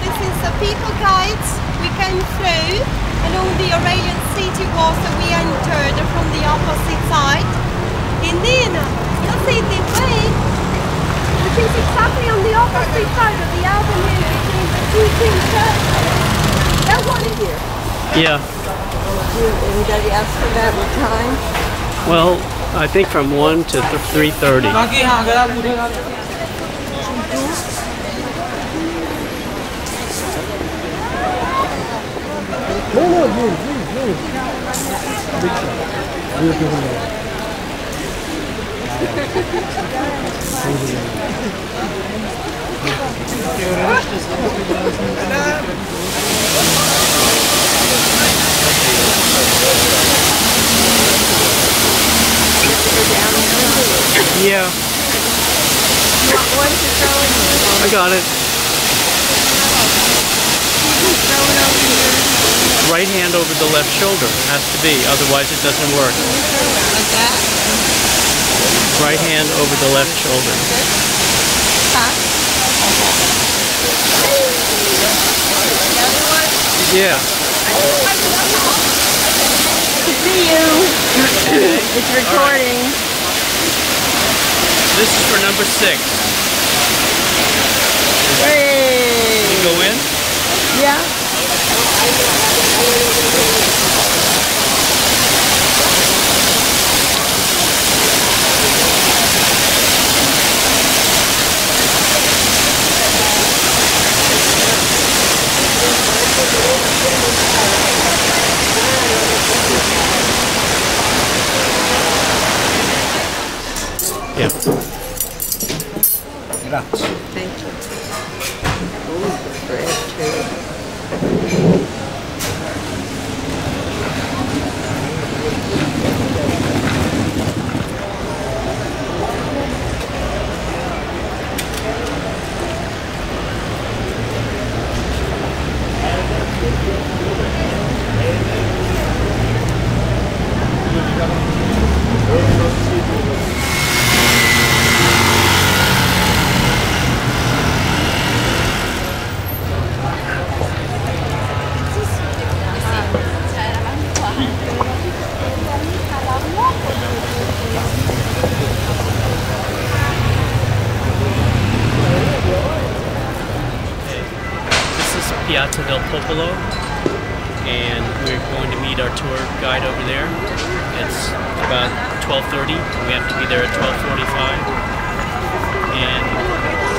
This is the People Guides we came through, and on the Aurelian City Wall, so we entered from the opposite side. And then, you'll see the way, which is exactly on the opposite side of the avenue between the two churches. That one in here. Yeah. Anybody ask for that time? Well, I think from 1 to 3:30. Yeah. I got it. Right hand over the left shoulder has to be, otherwise it doesn't work. Like that? Right hand over the left shoulder. Yeah. See you. It's recording. This is for number 6. Hey. You go in? Yeah. Yeah. Grazie. Thank you. Ooh, bread too. Piazza del Popolo, and we're going to meet our tour guide over there. It's about 12:30. We have to be there at 12:45. And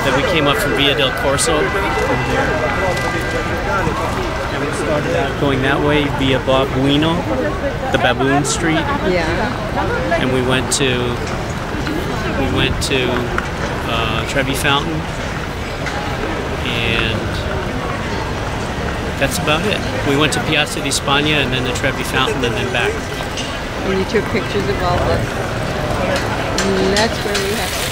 then we came up from Via del Corso over there. And we started out going that way via Babuino, the Baboon Street. Yeah. And we went to Trevi Fountain, and that's about it. We went to Piazza di Spagna and then the Trevi Fountain and then back. And you took pictures of all this. And that's where we have.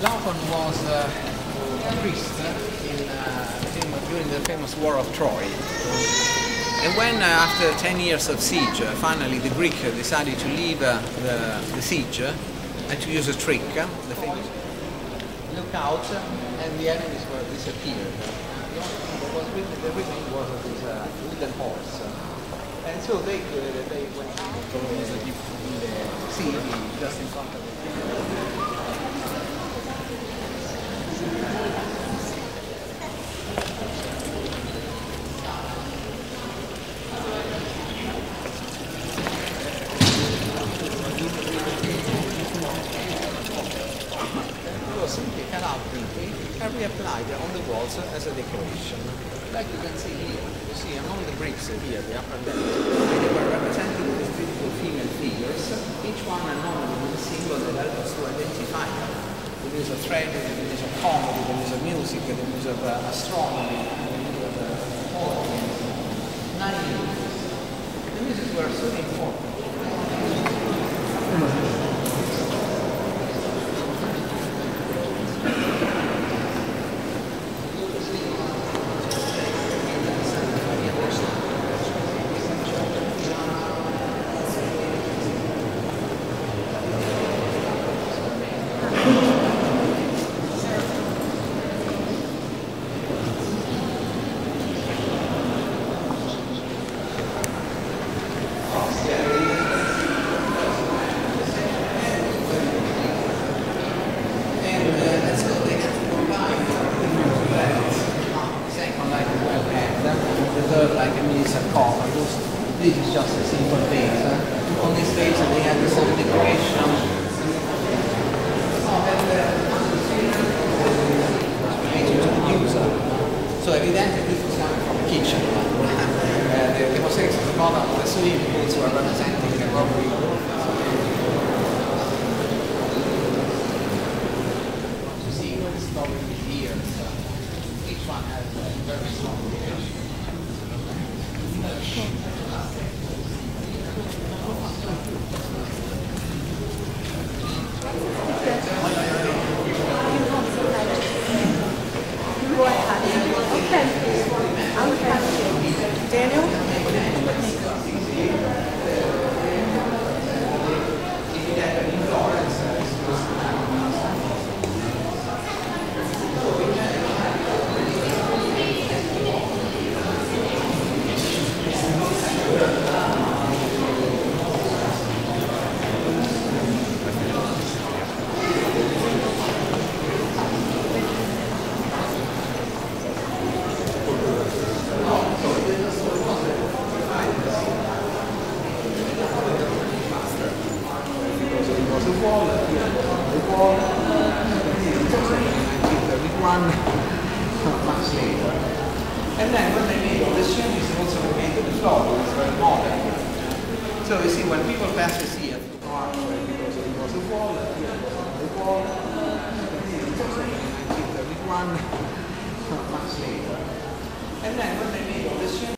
Laocoon was a priest during the famous War of Troy. And when, after 10 years of siege, finally the Greek decided to leave the siege and to use a trick, the famous look out, and the enemies were disappeared. The remain was this wooden horse. And so they went out in the sea just in front of it. Simply cut out briefly and reapplied on the walls as a decoration. Like you can see here, you see among the bricks here, the upper left, they were represented with beautiful female figures, each one a normally with a symbol that helps us to identify them. The use of tragedy, the use of comedy, the use of music, the use of astronomy, the use of poetry. The music were so important. color. This is just a simple base. On this base they have some decoration. So evidently this is coming from the kitchen. The mosaics at the bottom of the swimming pools were representing the robbery. You see what the story is here. So each one has a very strong And then when they made all the changes, also made the floor was very modern. So you see, when people pass to see it, because it was a wall, the wall, it's also in 1931, not much later. And then when they made all the changes,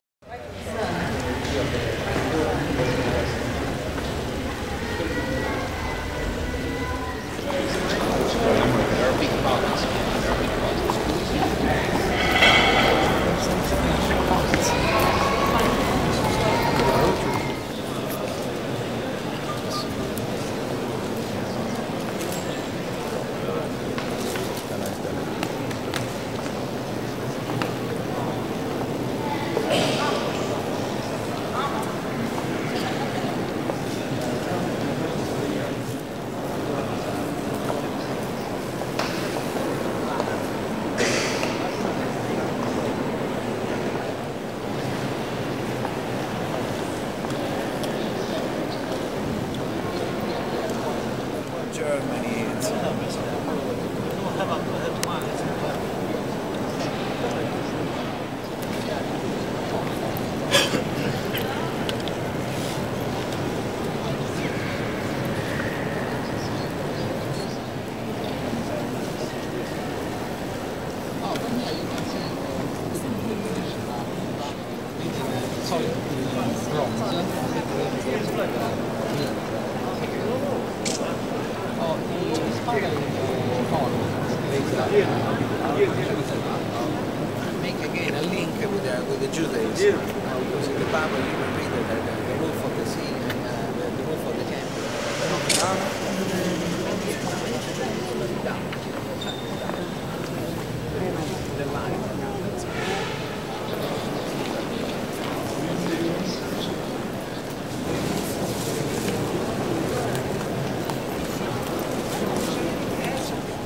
make again a link with the Judaism. Because in the Bible you can read that the roof of the sea and the roof of the temple.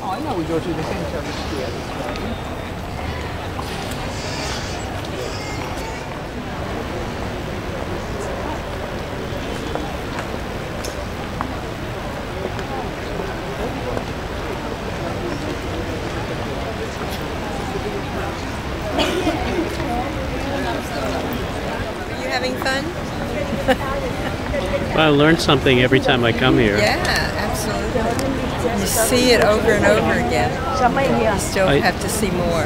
Oh, now we go to the center of the square. Are you having fun? Well, I learn something every time I come here. Yeah, absolutely. You see it over and over again. You still have to see more.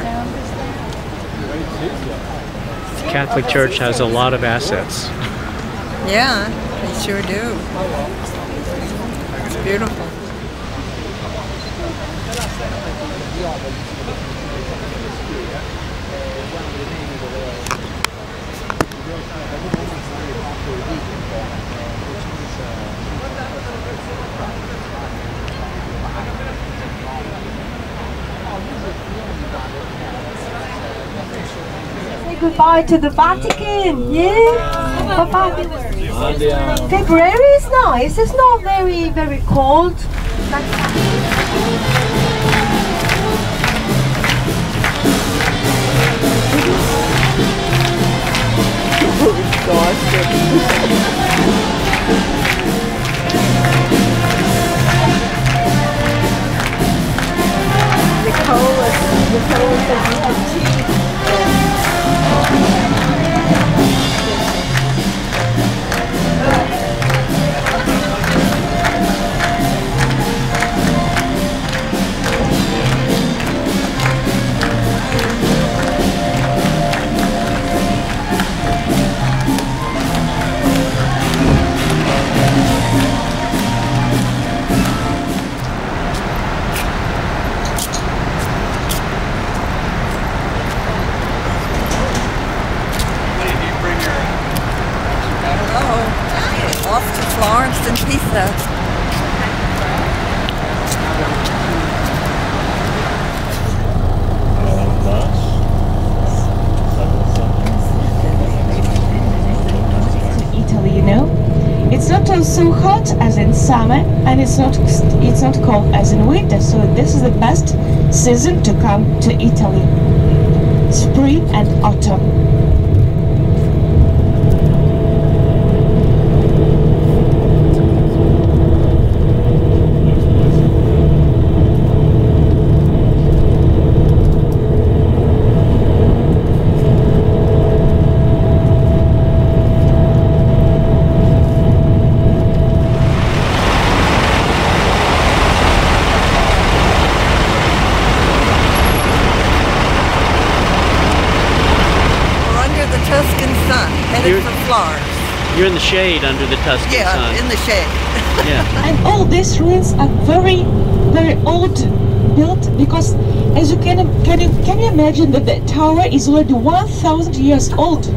The Catholic Church has a lot of assets. Yeah, they sure do. It's beautiful. Say goodbye to the Vatican, yeah? Bye-bye. February is nice, it's not very, very cold. Nicole says you have tea. Off to Florence and Pisa. Italy, you know, it's not so hot as in summer, and it's not cold as in winter. So this is the best season to come to Italy: spring and autumn. You're in the shade under the Tuscan sun. Yeah, in the shade. Yeah. And all these ruins are very, very old built, because as you can you imagine that the tower is already 1,000 years old.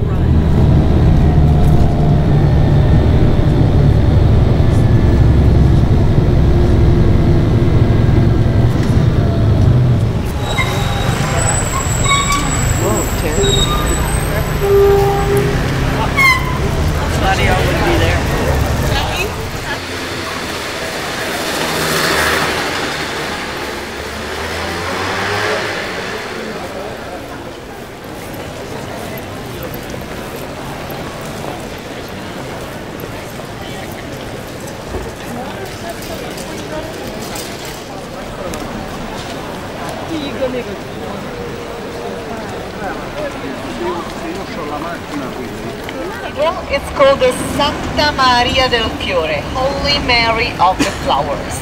Well, it's called the Santa Maria del Fiore, Holy Mary of the Flowers.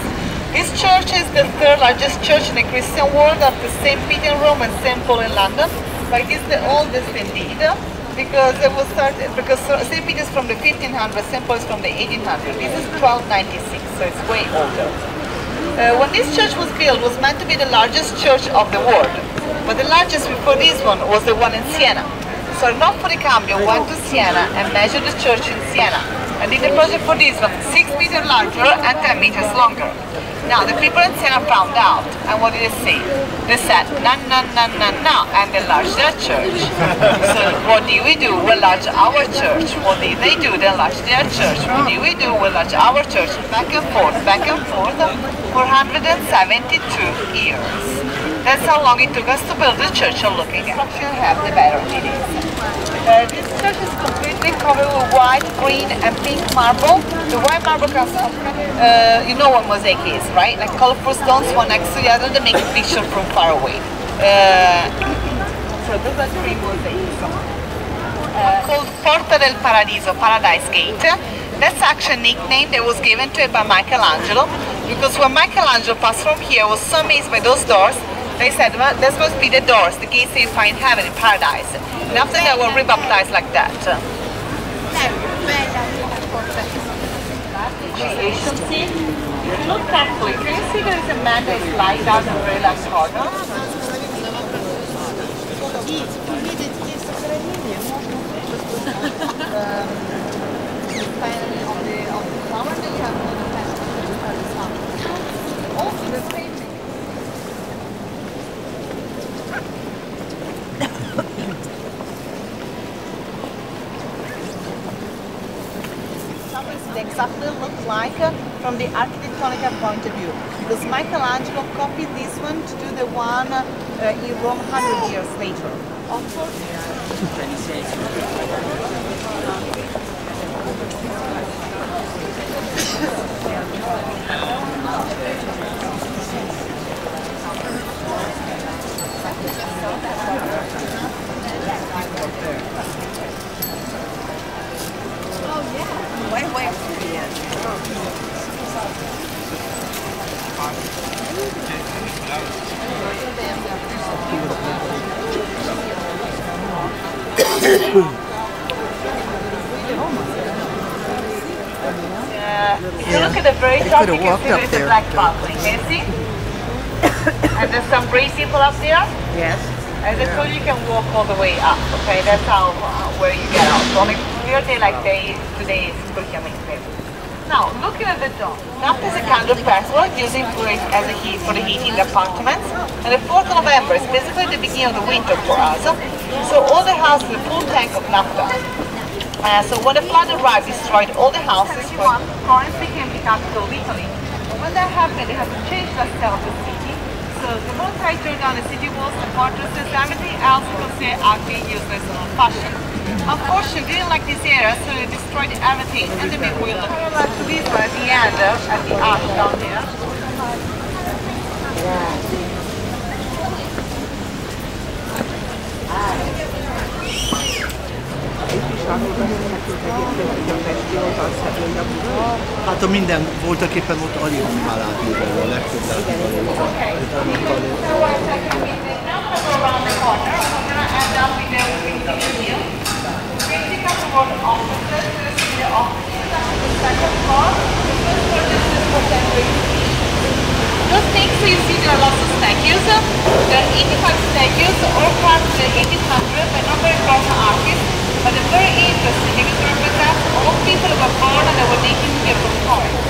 This church is the third largest church in the Christian world after St. Peter in Rome and St. Paul in London, but it's the oldest indeed, because it was started, because St. Peter is from the 1500s, St. Paul is from the 1800s. This is 1296, so it's way older. When this church was built, it was meant to be the largest church of the world, but the largest before this one was the one in Siena. So Arnolfo di Cambio went to Siena and measured the church in Siena and did a project for this one, 6 meters larger and 10 meters longer. Now the people in Siena found out, and what did they say? They said, no, and they enlarged their church. So what do? We enlarge our church. What did they do? They enlarged their church. What do? We enlarge our church. Back and forth for 172 years. That's how long it took us to build the church you're looking at. You have the better it is. This church is completely covered with white, green and pink marble. The white marble comes from, you know what mosaic is, right? Like colorful stones one next to the other to make a picture from far away. So those are three mosaics. Called Porta del Paradiso, Paradise Gate. That's actually a nickname that was given to it by Michelangelo, because when Michelangelo passed from here, was so amazed by those doors. They said, well, that's supposed to be the doors, the gates that you find heaven in paradise. And after that, were rebaptized like that. See, if you look carefully, can you see there is a man that is lying down in a very last corner? Also, the painting. Exactly looks like from the architectonic point of view, because Michelangelo copied this one to do the one in Rome 100 years later. If you look at the very top, you can see there is a black balcony. Can you see? And there's some breeze people up there. Yes. As I told you, you can walk all the way up. Okay, that's how where you get out. On a clear day like today is pretty amazing. Now, looking at the dome, that is a kind of festival using for it as a heat for the heating the apartments. And the 4th of November is basically the beginning of the winter for us. So all the houses have a full tank of naphtha. So when the flood arrived, destroyed all the houses. Florence became the capital of Italy. And when that happened, they had to change the style of the city. So the most I tore down the city walls and fortresses, everything else was considered ugly, useless, and old-fashioned. Unfortunately, they didn't like this area, so they destroyed everything and they made real to this one at the end, at the arch down there. Hát a minden voltak éppen ott alig már látni a legtöbb Those things you see, there are lots of statues. There are 85 statues, all carved in the 1800s by not very important artists. But they're very interesting because they represent all people who were born and they were native here from Florence.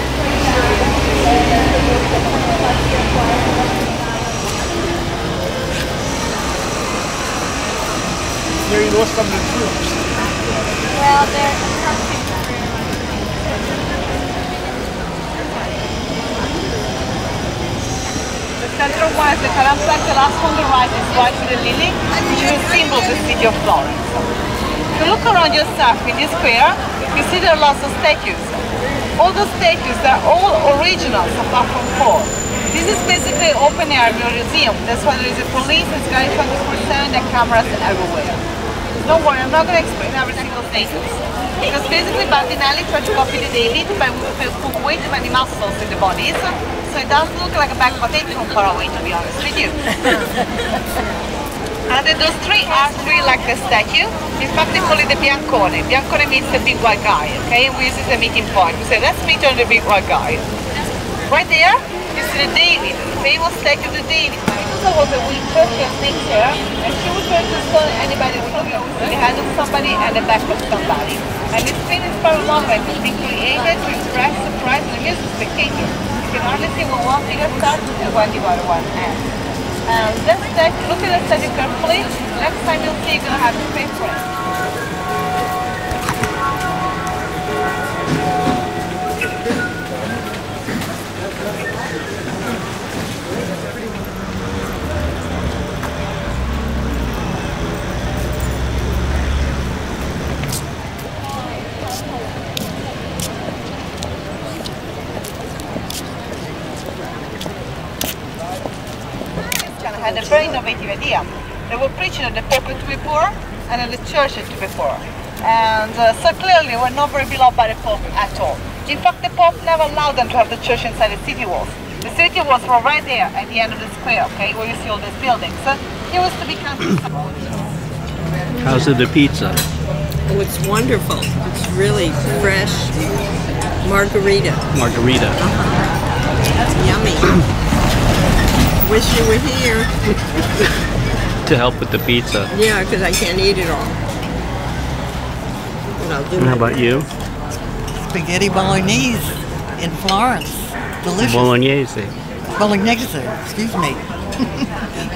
Here you lost some of the troops. Well, they're the central one is the Calamplak, the last one on the right is white with the lily, which is a symbol of the city of Florence. If you look around yourself in this square, you see there are lots of statues. All those statues, they're all originals apart from 4. This is basically an open-air museum. That's why there is a police, it's got 24/7, there are cameras everywhere. Don't worry, I'm not going to explain every single status. Because basically Bandinelli tried to copy the David, but we put way too many muscles in the bodies. So it does look like a back potato from far away, to be honest with you. And then those 3 are 3 like the statue. In fact, they call it the Biancone. Biancone means the big white guy, okay? And we use it as a meeting point. We say, let's meet on the big white guy. Right there, you see the David, the famous statue of the David. There was a wee Turkish next here, and she would try to stone anybody who looked at the hand of somebody and the back of somebody. And this thing is very long, but it's been created to express surprise and amusement spectator. You can only see when one figure starts and when the other one ends. Let's look at the statue carefully. Next time you'll see you're going to have to pay for it. Had a very innovative idea. They were preaching that the Pope had to be poor and that the church had to be poor. And so clearly we're not very beloved by the Pope at all. In fact, the Pope never allowed them to have the church inside the city walls. The city walls were right there at the end of the square, okay, where you see all these buildings. So it was to be countryside. How's the pizza? Oh, it's wonderful. It's really fresh margarita. Margarita. Yummy. Wish you were here. To help with the pizza. Yeah, because I can't eat it all. And I'll do And how about you? Spaghetti bolognese in Florence. Delicious. Bolognese. Bolognese, excuse me.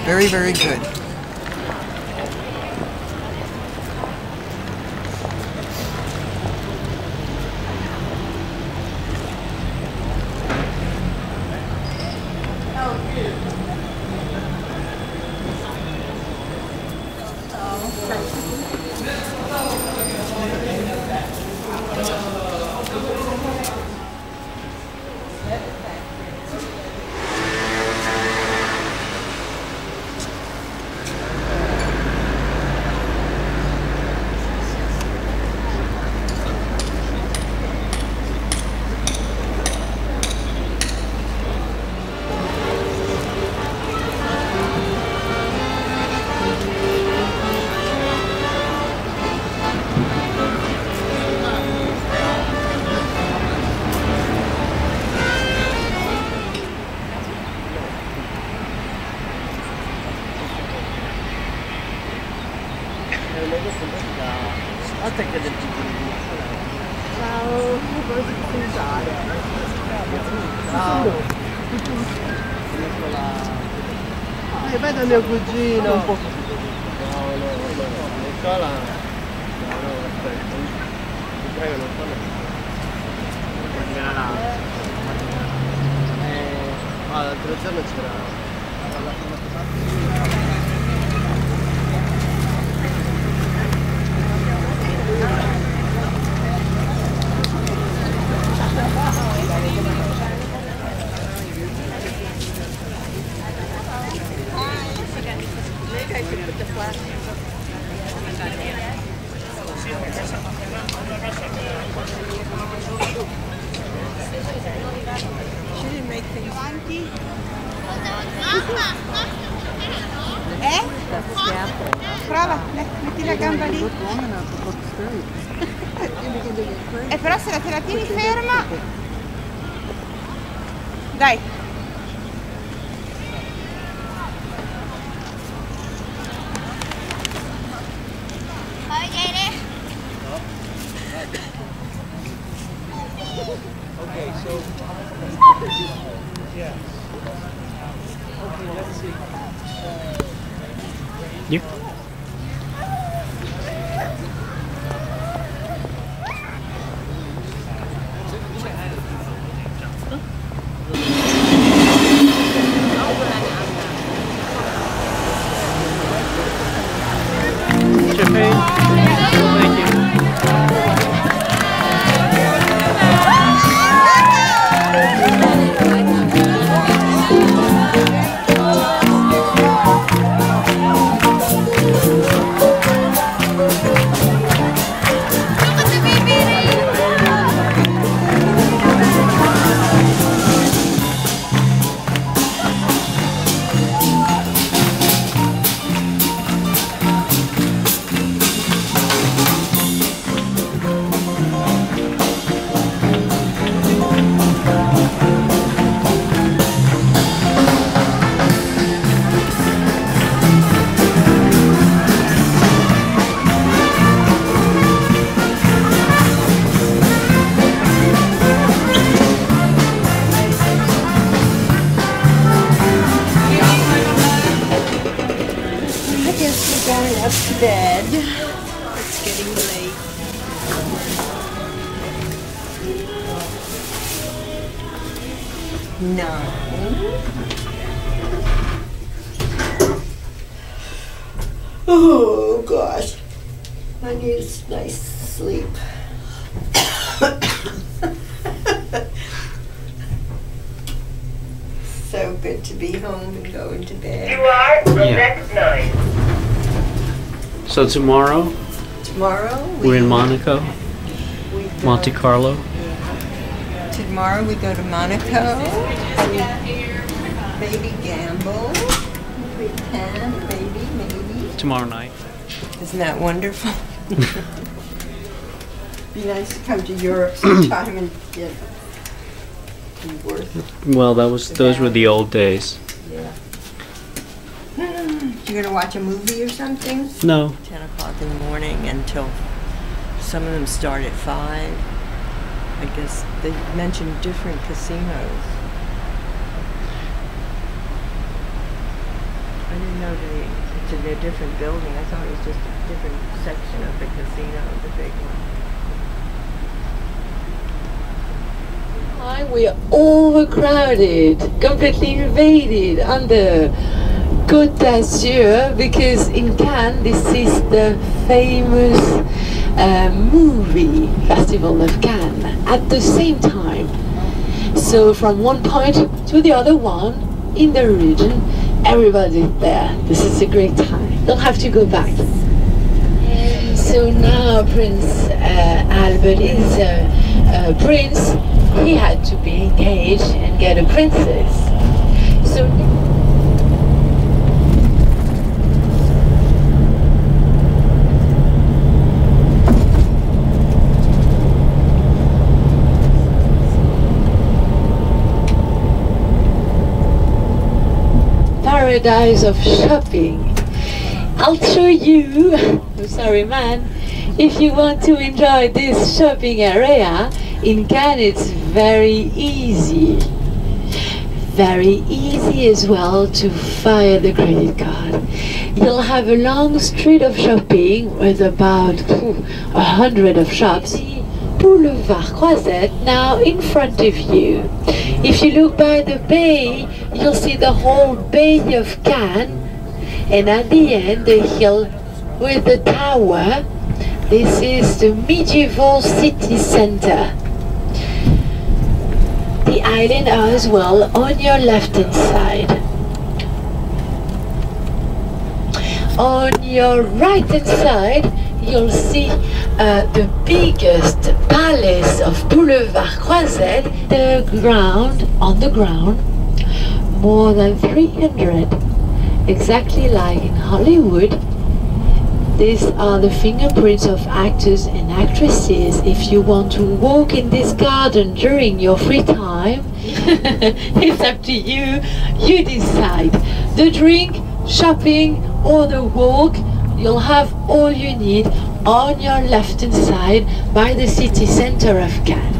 Very, very good. Aspetta del piccolino. Ciao, come si usare? Ciao. Vai da mio cugino. Un po'. No, Nicola. No, aspetta. Ti prego, non fa l'altro giorno c'era. Maybe I should put the flash. She didn't make things. Prova, metti la gamba lì. Però se te la tieni ferma. Dai. Okay, so yeah. Okay, let's see. You. Up to bed. It's getting late. No. Oh gosh. I need a nice sleep. So good to be home and going to bed. You are the next night. So tomorrow we're in Monaco, Monte Carlo. Tomorrow we go to Monaco. Maybe gamble. We can, maybe. Tomorrow night. Isn't that wonderful? Be nice to come to Europe sometime and get worth. Well, those were the old days. Yeah. You're gonna watch a movie or something? No. 10 o'clock in the morning until some of them start at 5. I guess they mentioned different casinos. I didn't know it's in a different building. I thought it was just a different section of the casino, the big one. We are overcrowded, completely invaded on the Côte d'Azur, because in Cannes this is the famous movie festival of Cannes at the same time. So from one point to the other one in the region, everybody's there. This is a great time. Don't have to go back. So now Prince Albert is a prince. He had to be engaged and get a princess. So paradise of shopping. I'll show you, I'm sorry man, if you want to enjoy this shopping area, in Cannes it's very easy. Very easy as well to fire the credit card. You'll have a long street of shopping with about 100 of shops. Boulevard Croisette now in front of you. If you look by the bay, you'll see the whole Bay of Cannes, and at the end the hill with the tower. This is the medieval city center. The island are as well on your left hand side. On your right hand side, you'll see the biggest palace of Boulevard Croisette, on the ground, more than 300, exactly like in Hollywood. These are the fingerprints of actors and actresses. If you want to walk in this garden during your free time, it's up to you. You decide. The drink, shopping, or the walk, you'll have all you need on your left-hand side by the city center of Cannes.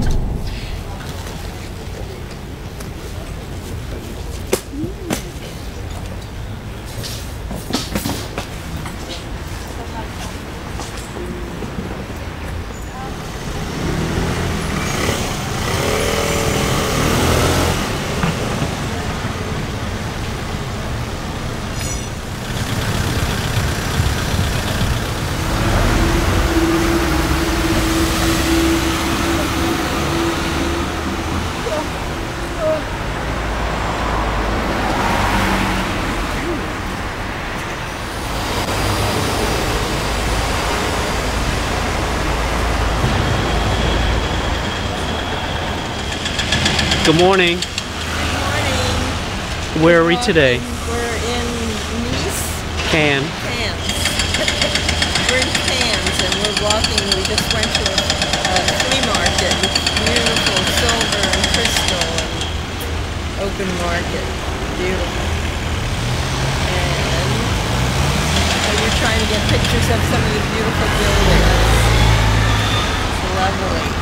Good morning. Good morning. Where are we today? We're in Nice. Cannes. We're in Cannes and we're walking. We just went to a flea market with beautiful silver and crystal and open market. Beautiful. And we're trying to get pictures of some of the beautiful buildings. It's lovely.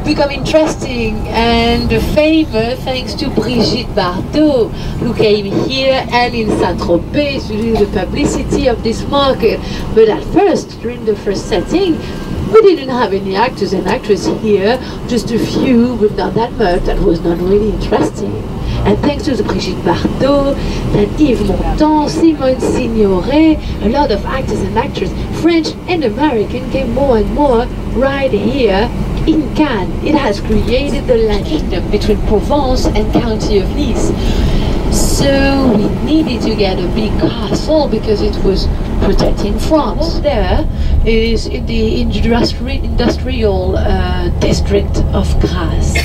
Become interesting and famous thanks to Brigitte Bardot, who came here and in Saint-Tropez to do the publicity of this market. But at first, during the first setting, we didn't have any actors and actresses here, just a few, but not that much. That was not really interesting. And thanks to the Brigitte Bardot, and Yves Montand, Simone Signoret, a lot of actors and actresses, French and American, came more and more right here in Cannes. It has created the kingdom between Provence and County of Nice. So we needed to get a big castle because it was protecting France. There is in the industrial district of Grasse.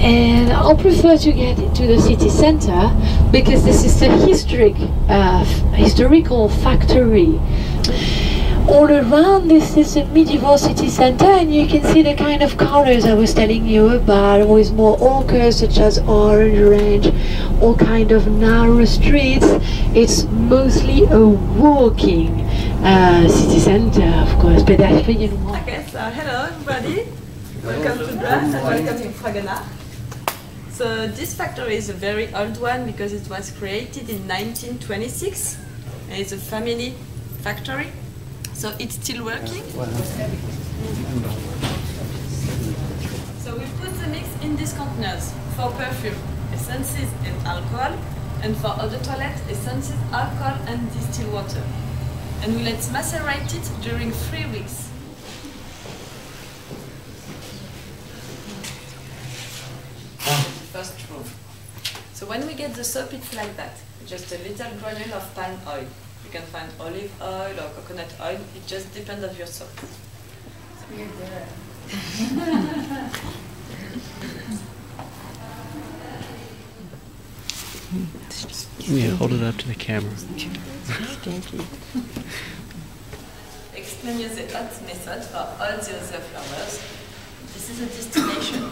And I'll prefer to get into the city center because this is the historical factory. All around this is a medieval city center, and you can see the kind of colors I was telling you about, with more ochres such as orange, all kind of narrow streets. It's mostly a walking city center, of course, pedestrian. Okay, so hello everybody, welcome to Grasse and welcome to Fragonard. So this factory is a very old one because it was created in 1926 and it's a family factory. So it's still working. So we put the mix in these containers for perfume, essences and alcohol, and for eau de toilette, essences, alcohol and distilled water. And we let macerate it during 3 weeks. First room. So when we get the soap, it's like that. Just a little granule of palm oil. You can find olive oil or coconut oil. It just depends on your soap. So Yeah, hold it up to the camera. Stinky. Explain you the hot method for all the other flowers. This is a distillation.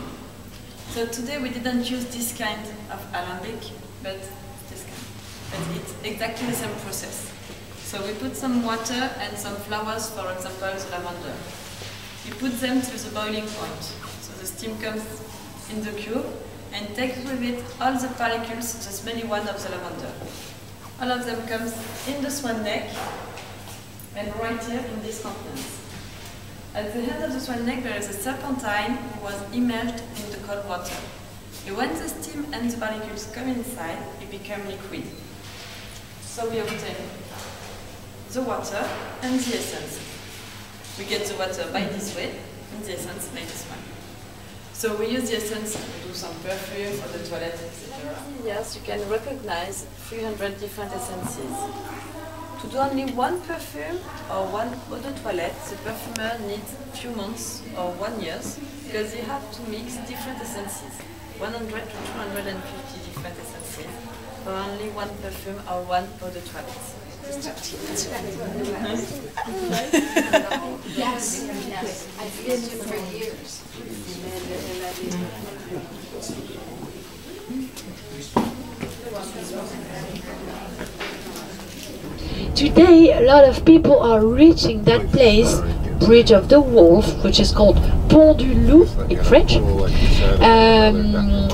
So today we didn't use this kind of alembic, but this kind. But it's exactly the same process. So we put some water and some flowers, for example, the lavender. You put them to the boiling point. So the steam comes in the cube and takes with it all the particles, the smelly one of the lavender. All of them comes in the swan neck and right here in this component. At the end of the swan neck there is a serpentine who was immersed in the cold water. And when the steam and the particles come inside, it becomes liquid. So we obtain the water and the essence. We get the water by this way and the essence by this one. So we use the essence to do some perfume for the toilet, etc. Yes, you can recognize 300 different essences. To do only one perfume or one eau de toilette, the perfumer needs a few months or 1 year because you have to mix different essences, 100 to 250 different essences for only one perfume or one eau de toilette. Yes, yes. I've used it for years. Today, a lot of people are reaching that place, Bridge of the Wolf, which is called Pont du Loup in French,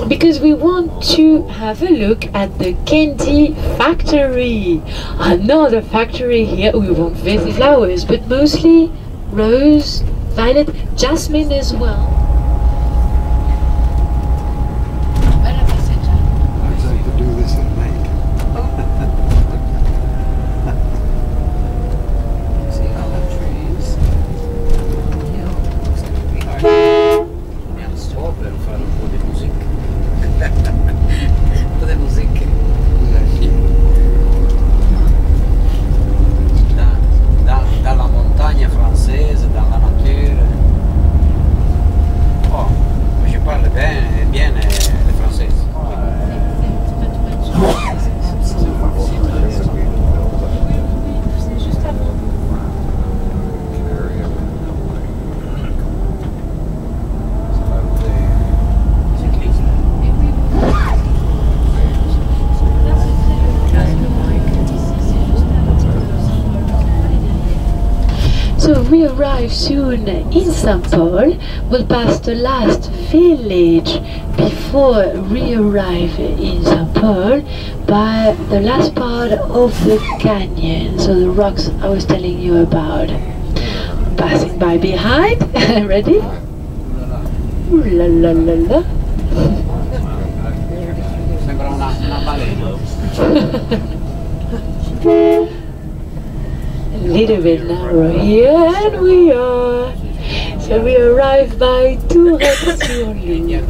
because we want to have a look at the candy factory. Another factory here. We won't visit flowers, but mostly rose, violet, jasmine as well. Dalla montagna francese, dalla natura. Oh, je parle bien le français. So we arrive soon in St. Paul. We'll pass the last village before we arrive in St. Paul by the last part of the canyon, so the rocks I was telling you about. Passing by behind. Ready? Ooh la la la la. Sembra una balena. A little bit narrow here, and we are. So we arrive by Tourette-sur-Loup.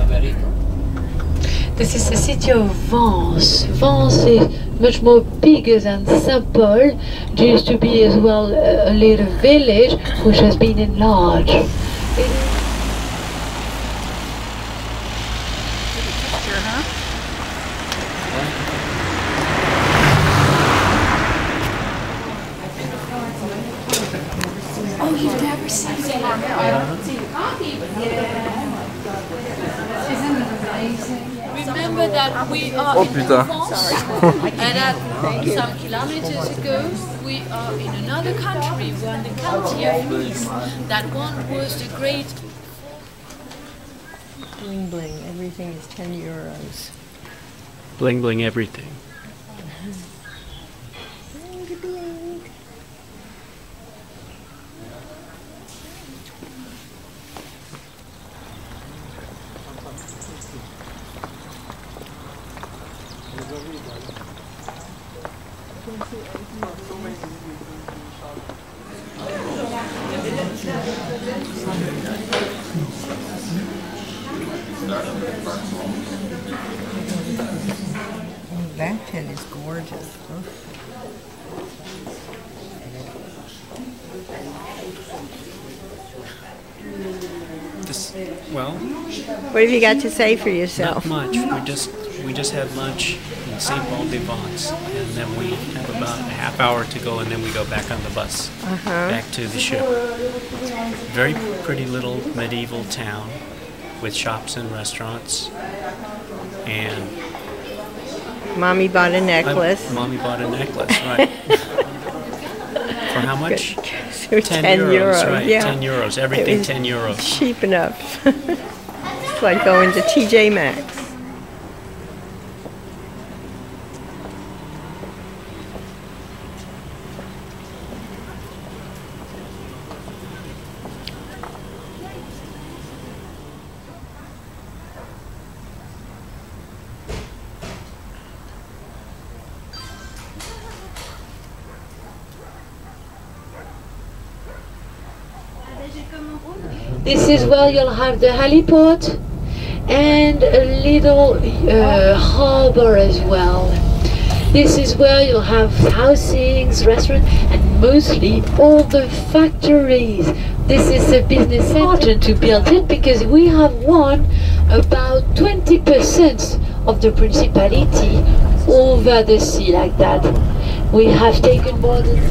This is the city of Vence. Vence is much more bigger than St. Paul. There used to be as well a little village which has been enlarged. Oh, you've never seen it? Remember that we are in France, and that some kilometers ago we are in another country. We're in the county of Nice. That one was the great Bling bling, everything is 10 euros. Bling bling everything. That pin is gorgeous. Well, what have you got to say for yourself? Not much. We just had lunch in St. Paul de Vence, and then we have about a half hour to go, and then we go back on the bus back to the ship. Very pretty little medieval town with shops and restaurants, and Mommy bought a necklace. Mommy bought a necklace, right? For how much? 10 euros, right? yeah. 10 euros. Everything 10 euros. Cheap enough. It's like going to TJ Maxx. This is where you'll have the heliport and a little harbor as well. This is where you'll have housings, restaurants, and mostly all the factories. This is a business center to build it because we have won about 20% of the principality over the sea like that. We have taken more than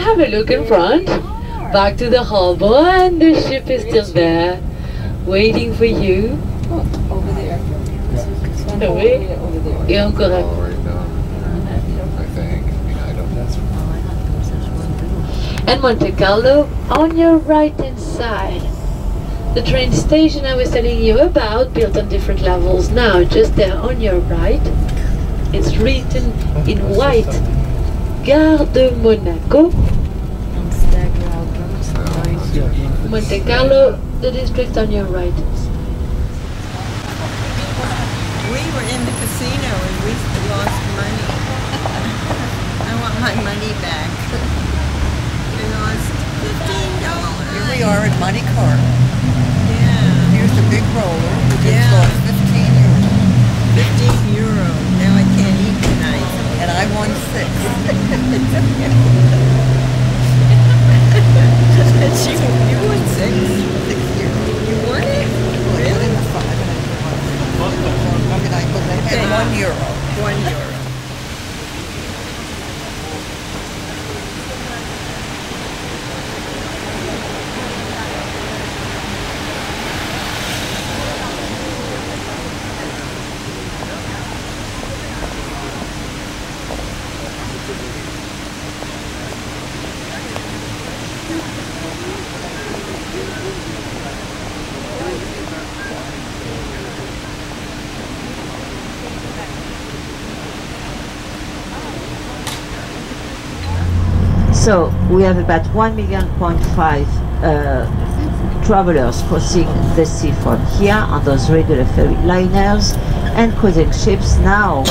have a look in front, back to the harbor, and the ship is still there, waiting for you. Over there. Oui. Et encore un peu. And Monte Carlo on your right hand side. The train station I was telling you about, built on different levels now, just there on your right. It's written in white. Gare de Monaco, Monte Carlo, the district on your right. We were in the casino and we lost money. I want my money back. We lost $15. Here we are at Monte Carlo. Yeah. Here's the big roller. We just Yeah. lost 15 euros. 15 euros. Now I can't eat tonight. And I won 6. You won 6? 6 euros. You won it? Really? And €1. €1. So we have about 1.5 million travelers crossing the sea from here on those regular ferry liners, and cruising ships now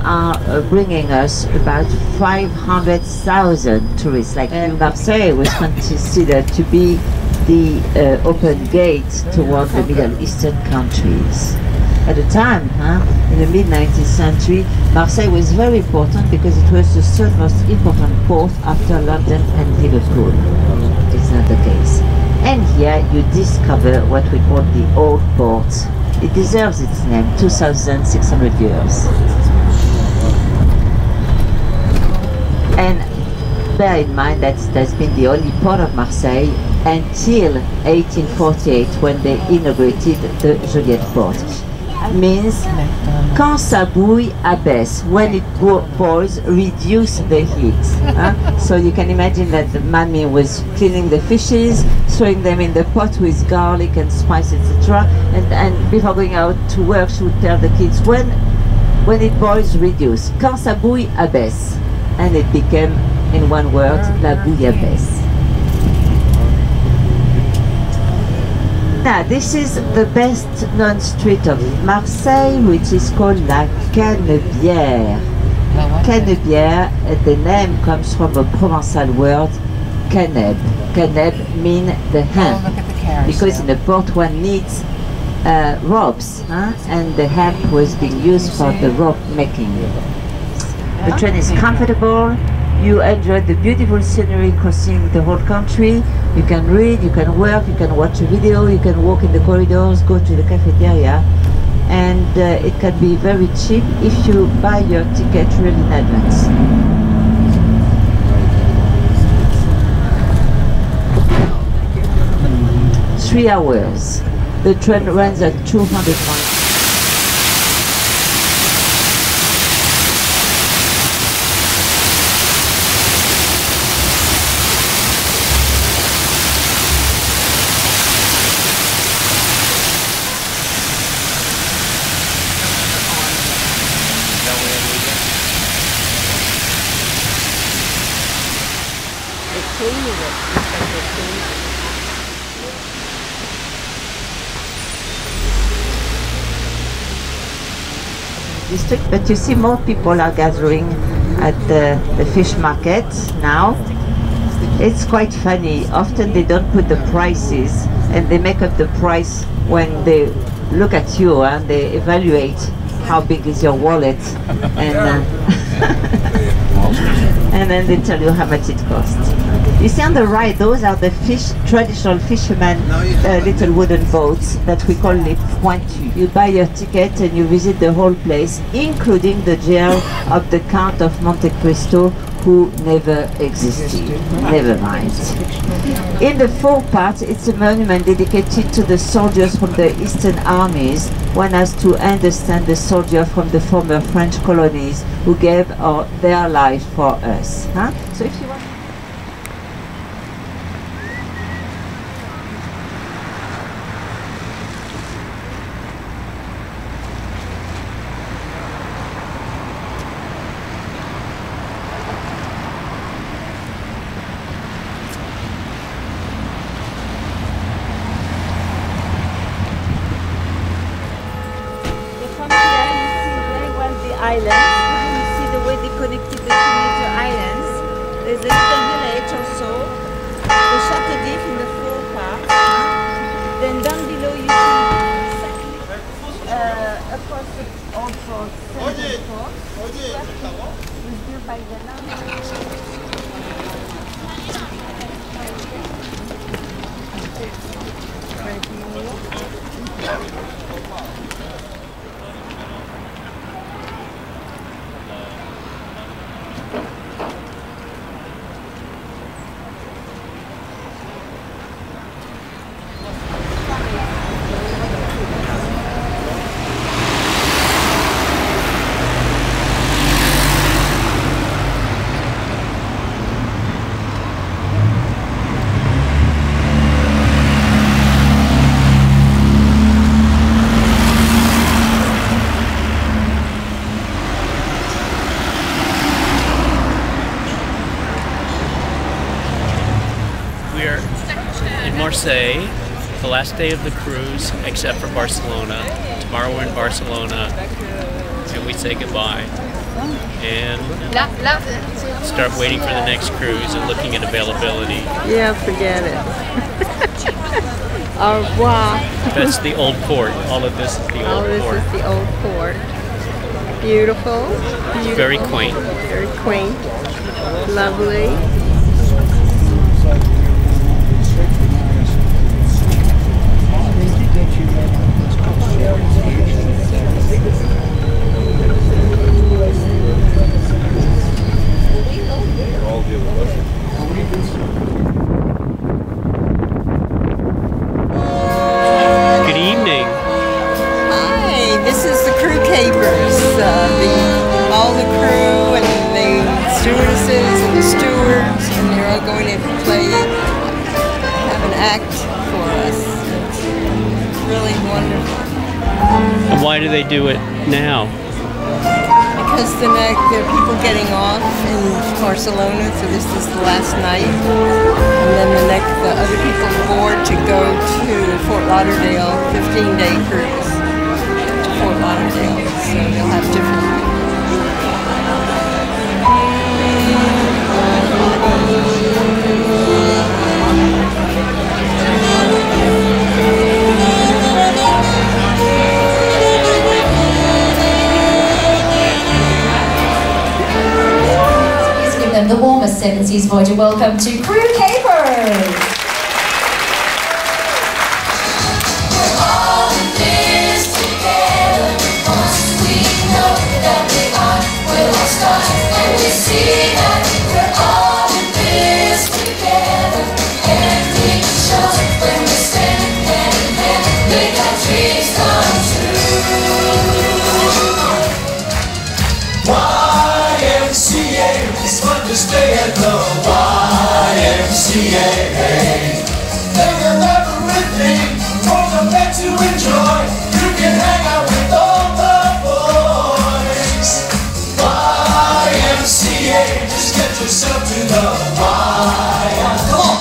are bringing us about 500,000 tourists. Like Marseille was considered to be the open gate toward the Middle Eastern countries. At the time, in the mid-19th century, Marseille was very important because it was the third most important port after London and Liverpool. It's not the case. And here you discover what we call the Old Port. It deserves its name, 2,600 years. And bear in mind that it has been the only port of Marseille until 1848 when they inaugurated the Joliette port. Means quand ça bouille, abaisse. When it boils, reduce the heat. So you can imagine that the mammy was cleaning the fishes, throwing them in the pot with garlic and spice, etc. And before going out to work, she would tell the kids, when it boils, reduce. Quand ça bouille, abaisse. And it became, in one word, la bouillabaisse. Now, this is the best known street of Marseille, which is called La Canebière. Canebière, the name comes from a Provençal word, caneb. Caneb means the hand, because in the port one needs ropes, and the hemp was being used for the rope making. The train is comfortable. You enjoy the beautiful scenery crossing the whole country. You can read, you can work, you can watch a video, you can walk in the corridors, go to the cafeteria, and it can be very cheap if you buy your ticket really in advance. Three hours. The train runs at 200 miles. District, but you see more people are gathering at the fish market now. It's quite funny. Often they don't put the prices and they make up the price when they look at you and they evaluate how big is your wallet and and then they tell you how much it costs. You see on the right, those are the traditional fishermen little wooden boats that we call les pointus. You buy your ticket and you visit the whole place, including the jail of the Count of Monte Cristo, who never existed. Never mind. In the fourth part, it's a monument dedicated to the soldiers from the Eastern armies. One has to understand the soldier from the former French colonies who gave their life for us. So if you want. Islands. You see the way they connected the two major islands. There's a little village also, the Château d'If in the fore part. Then down below you see across the old fort, Central Fort, was built by the Marseille, the last day of the cruise, except for Barcelona. Tomorrow we're in Barcelona, and we say goodbye. And start waiting for the next cruise and looking at availability. Yeah, forget it. Au revoir. That's the old port. All of this is the old port. All this is the old port. Beautiful. Beautiful. Very quaint. Very quaint. Lovely. Good evening. Hi, this is the crew capers. All the crew and the stewardesses and the stewards, and they're all going to have an act for us. It's really wonderful. And why do they do it now? Because there are people getting off in Barcelona, so this is the last night. And then the other people board to go to Fort Lauderdale, 15-day cruise to Fort Lauderdale. So they'll have different. first Seven Seas Voyager. Welcome to Crew Capers. Stay at the YMCA. They have everything for the men to enjoy. You can hang out with all the boys. YMCA, just get yourself to the YMCA. Come on.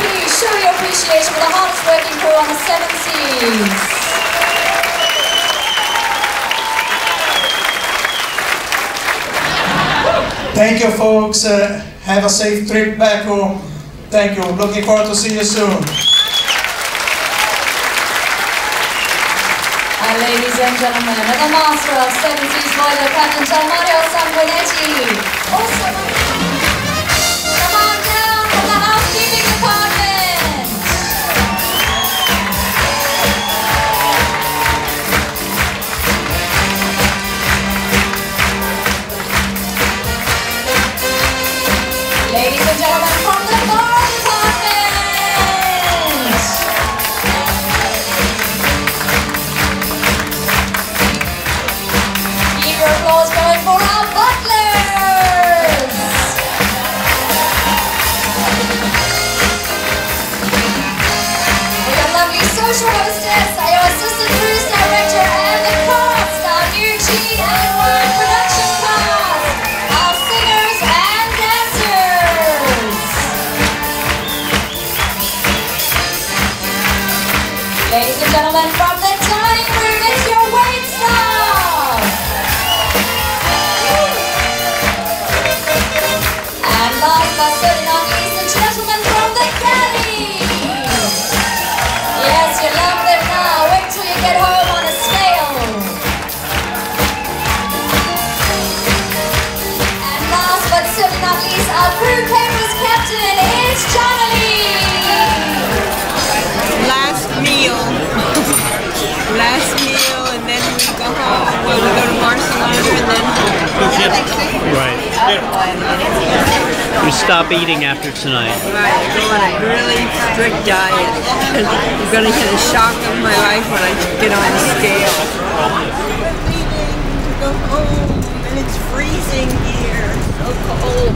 Please show your appreciation for the hardest working crew on the Seven Seas. Thank you, folks. Have a safe trip back home. Thank you. Looking forward to see you soon. And ladies and gentlemen, the master of Seven Seas Voyager, Captain Gianmario Sanguinetti. Also, come on down from the housekeeping department. Ladies and gentlemen, from the bar department. Keep your applause going for our butlers. We got lovely social hostess, our assistant cruise director, and the cast, our new G and Word production cast, our singers and dancers. Ladies and gentlemen, from the dining room, it's your wait staff. And last but certainly not least, the gentlemen from the galley. Yes, you love them now. Wait till you get home on a scale. And last but certainly not least, our crew capers captain is Johnny. Last meal. Last meal, and then we go home. Well, we go to Barcelona, and then Right. We stop eating after tonight. right, go on a really strict diet. I'm going to get a shock of my life when I get on the scale. We're leaving to go home, and it's freezing here. So cold.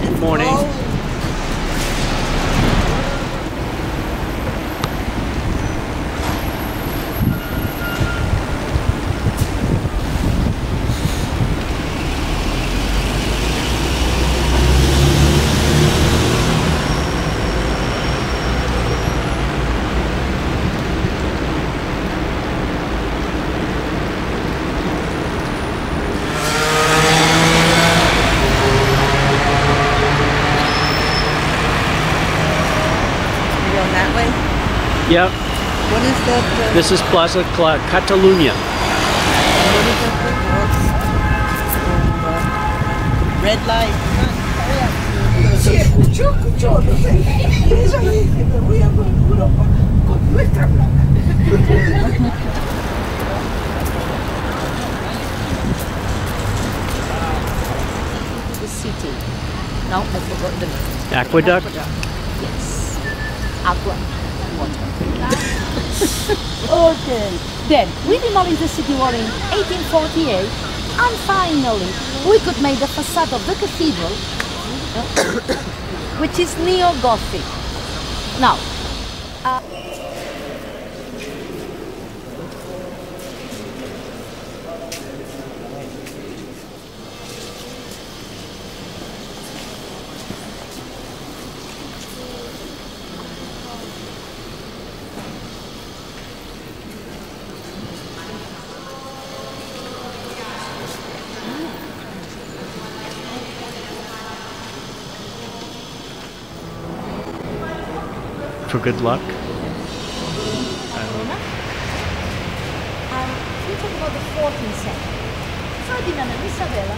Good morning. Yep. What is that? This is Plaza Catalunya. Red light. The city. No, I forgot the name. Aqueduct? Yes. Aqua. Okay. Then we demolished the city wall in 1848, and finally we could make the facade of the cathedral, which is neo-Gothic. Now, for good luck. we talk about the 14th century. Ferdinand and Isabella.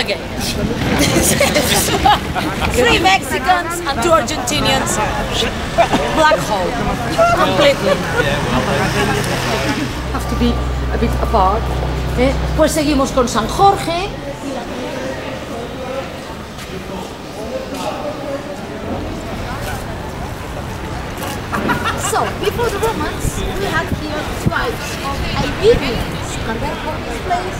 Okay. 3 Mexicans and 2 Argentinians. Black hole. Completely. Have to be a bit apart. Pues seguimos con San Jorge. So, before the Romans, we had here tribes of Iberians. And therefore this place,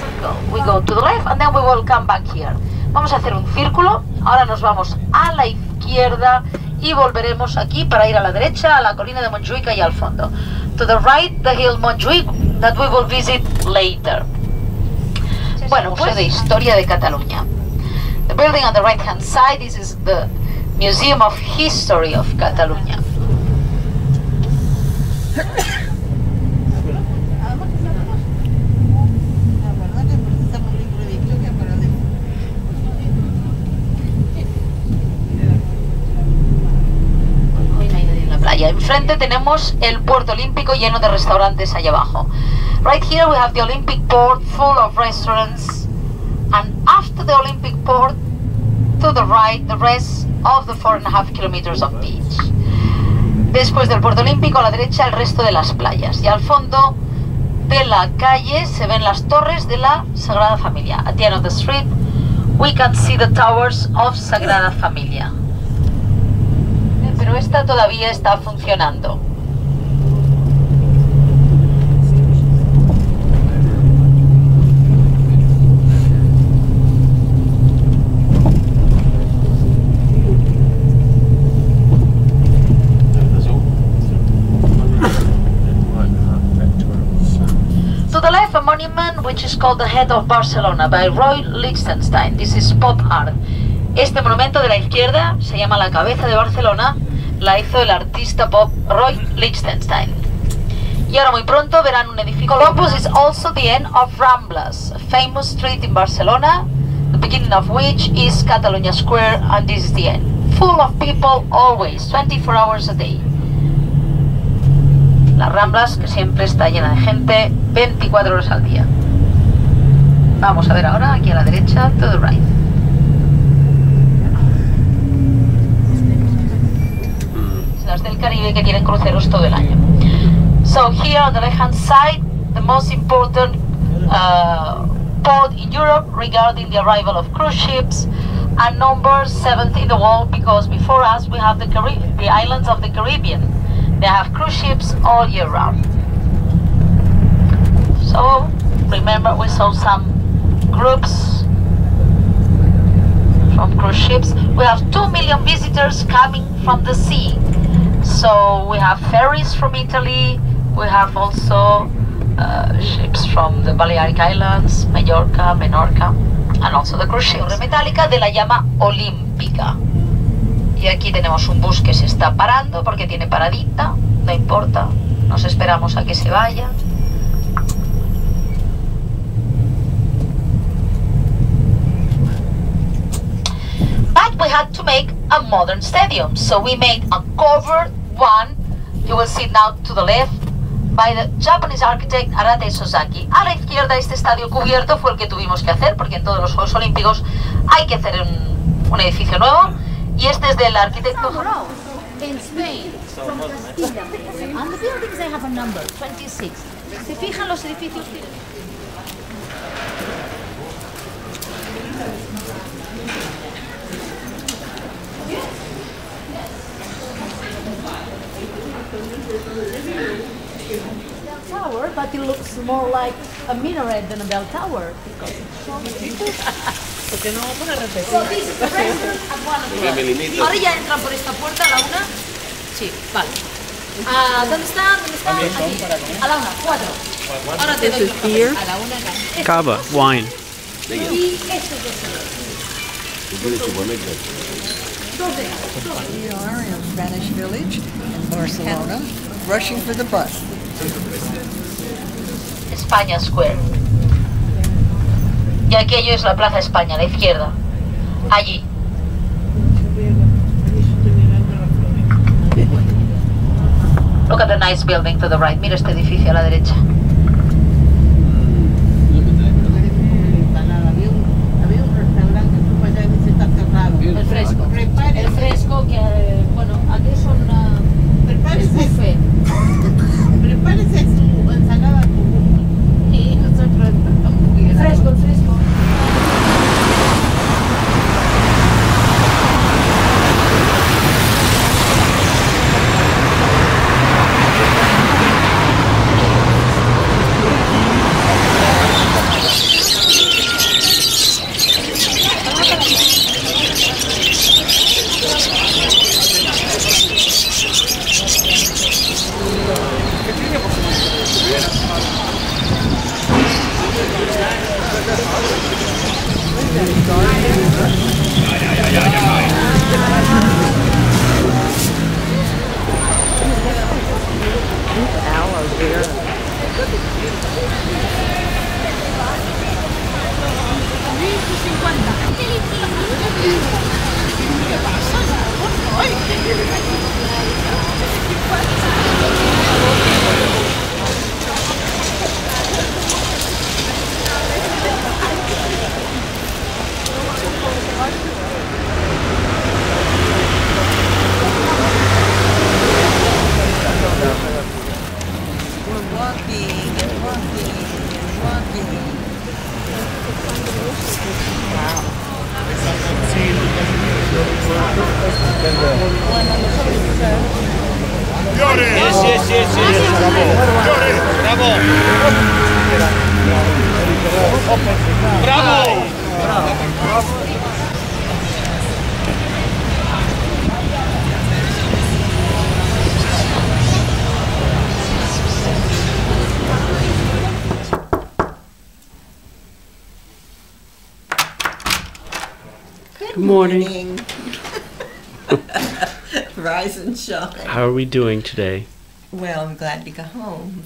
we go to the left and then we will come back here. Vamos a hacer un círculo, ahora nos vamos a la izquierda y volveremos aquí para ir a la derecha a la colina de Montjuic y al fondo. To the right, the hill Montjuic, that we will visit later. Bueno, Museo de Historia de Cataluña. The building on the right hand side, this is the Museum of History of Catalunya. Enfrente tenemos el puerto olímpico lleno de restaurantes allá abajo. Right here we have the Olympic port full of restaurants, and after the Olympic port, to the right, the rest of the 4.5 kilometers of beach. Después del puerto olímpico a la derecha el resto de las playas, y al fondo de la calle se ven las torres de la Sagrada Familia. At the end of the street we can see the towers of Sagrada Familia. Pero esta todavía está funcionando. To the left, a monument which is called the Head of Barcelona by Roy Lichtenstein. This is pop art. Este monumento de la izquierda se llama la Cabeza de Barcelona. La hizo el artista pop Roy Lichtenstein. Y ahora muy pronto verán un edificio. Columbus is also the end of Ramblas, a famous street in Barcelona, the beginning of which is Catalunya Square, and this is the end. Full of people always, 24 hours a day. Las Ramblas, que siempre está llena de gente, 24 horas al día. Vamos a ver ahora, aquí a la derecha, to the right. Del Caribe que tienen cruceros todo el año. So here on the left hand side, the most important port in Europe regarding the arrival of cruise ships, and number 7th in the world, because before us we have the islands of the Caribbean. They have cruise ships all year round. So remember, we saw some groups from cruise ships. We have 2 million visitors coming from the sea. So we have ferries from Italy, we have also ships from the Balearic Islands, Mallorca, Menorca, and also the cruise ships. Torre metálica de la llama olímpica. Y aquí tenemos un bus que se está parando porque tiene paradita, no importa, nos esperamos a que se vaya. But we had to make a modern stadium, so we made a covered one. You will see now to the left by the Japanese architect Arata Isozaki. A la izquierda, este estadio cubierto fue el que tuvimos que hacer, porque en todos los Juegos Olímpicos hay que hacer un edificio nuevo, y este es del arquitecto in Spain, from Castilla, and the buildings they have a number, 26. Se fijan los edificios. looks more like a minaret than a bell tower because it's so Porque no vamos a repetir. So this is the restaurant at 1 o'clock. Ahora ya entran por esta puerta a la 1. Sí, vale. ¿Dónde está? Aquí. A la 1, 4. Ahora te doy here. a la 1 acá. Cava, wine. Y esto We are in Spanish Village in Barcelona, rushing for the bus. España Square. Y aquello es la Plaza España, a la izquierda. Allí. Look at the nice building to the right. Mira este edificio a la derecha. El fresco. El fresco que, bueno, aquí son es buffet. Prepárese su ensalada y nosotros El fresco, el fresco. Good morning. Rise and shine. How are we doing today? Well, I'm glad to go home.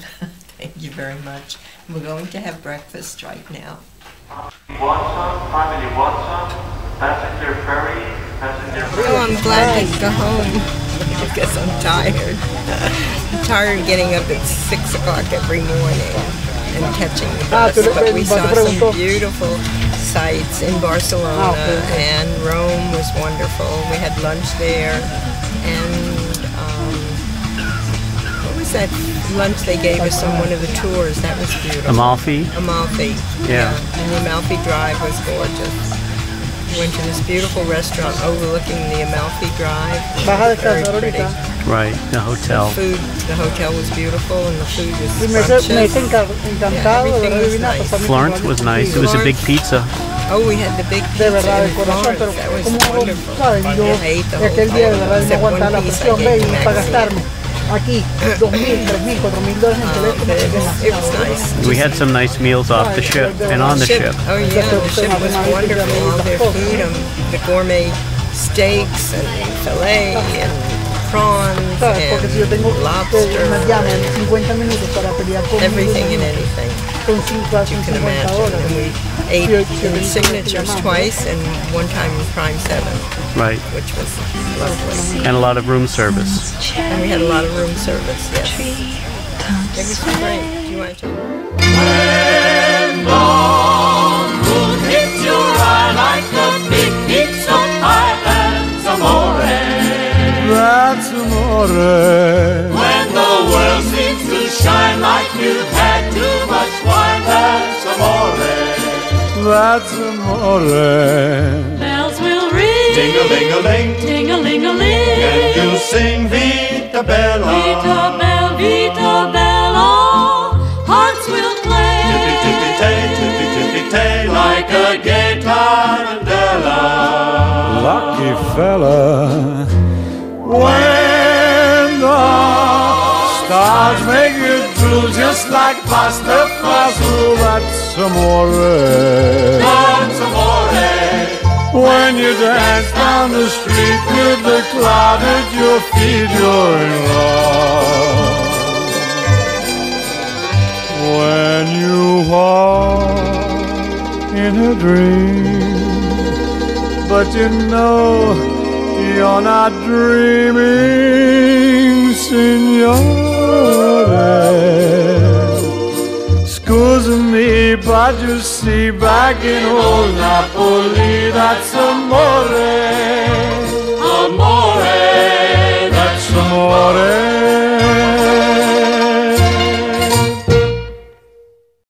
Thank you very much. We're going to have breakfast right now. Watson, family Watson, passenger ferry, passenger ferry. Oh, I'm glad to go home because I'm tired. I'm tired of getting up at 6 o'clock every morning and catching the bus. But we saw some beautiful sights in Barcelona, and Rome was wonderful. We had lunch there, and what was that lunch they gave us on one of the tours? That was beautiful. Amalfi? Amalfi. Yeah. And the Amalfi Drive was gorgeous. Went to this beautiful restaurant overlooking the Amalfi Drive. Very pretty. Right, the hotel. The hotel was beautiful, and the food was scrumptious. Everything was nice. Florence was nice. It was a big pizza. Oh, we had the big pizza in Florence. That was wonderful. I ate the whole thing, except one piece I gave to Maxine. Aquí, $2,000, $3,000, $4,000 en teléfono. It was nice. We had some nice meals off the ship and on the ship. Oh yeah, the ship was wonderful. All their food, the gourmet steaks and filet and prawns and lobster, everything and anything that you can imagine. And we ate in Signatures twice and one time in Prime 7. Right. Which was lovely. And a lot of room service. And we had a lot of room service, yes. It was great. Do you want to? When dawn moon hits your eye like a big pizza pie, that's amore. That's amore. When the world seems to shine like you've had too much wine, that's amore. That's amore. Bells will ring, Ding-a-ling-a-ling, ting-a-ling-a-ling, and you sing Vita Bella. Vita Bella, Vita Bella. Hearts hearts will play. Tippy-tippy-tay, like a gay tarantella. Lucky fella, when the stars make you drool just like pasta fazool. That's amore. That's amore. When you dance down the street with the cloud at your feet, you're in love. When you walk in a dream, but you know you're not dreaming, signore. Excuse me, but you see, back in old Napoli, that's a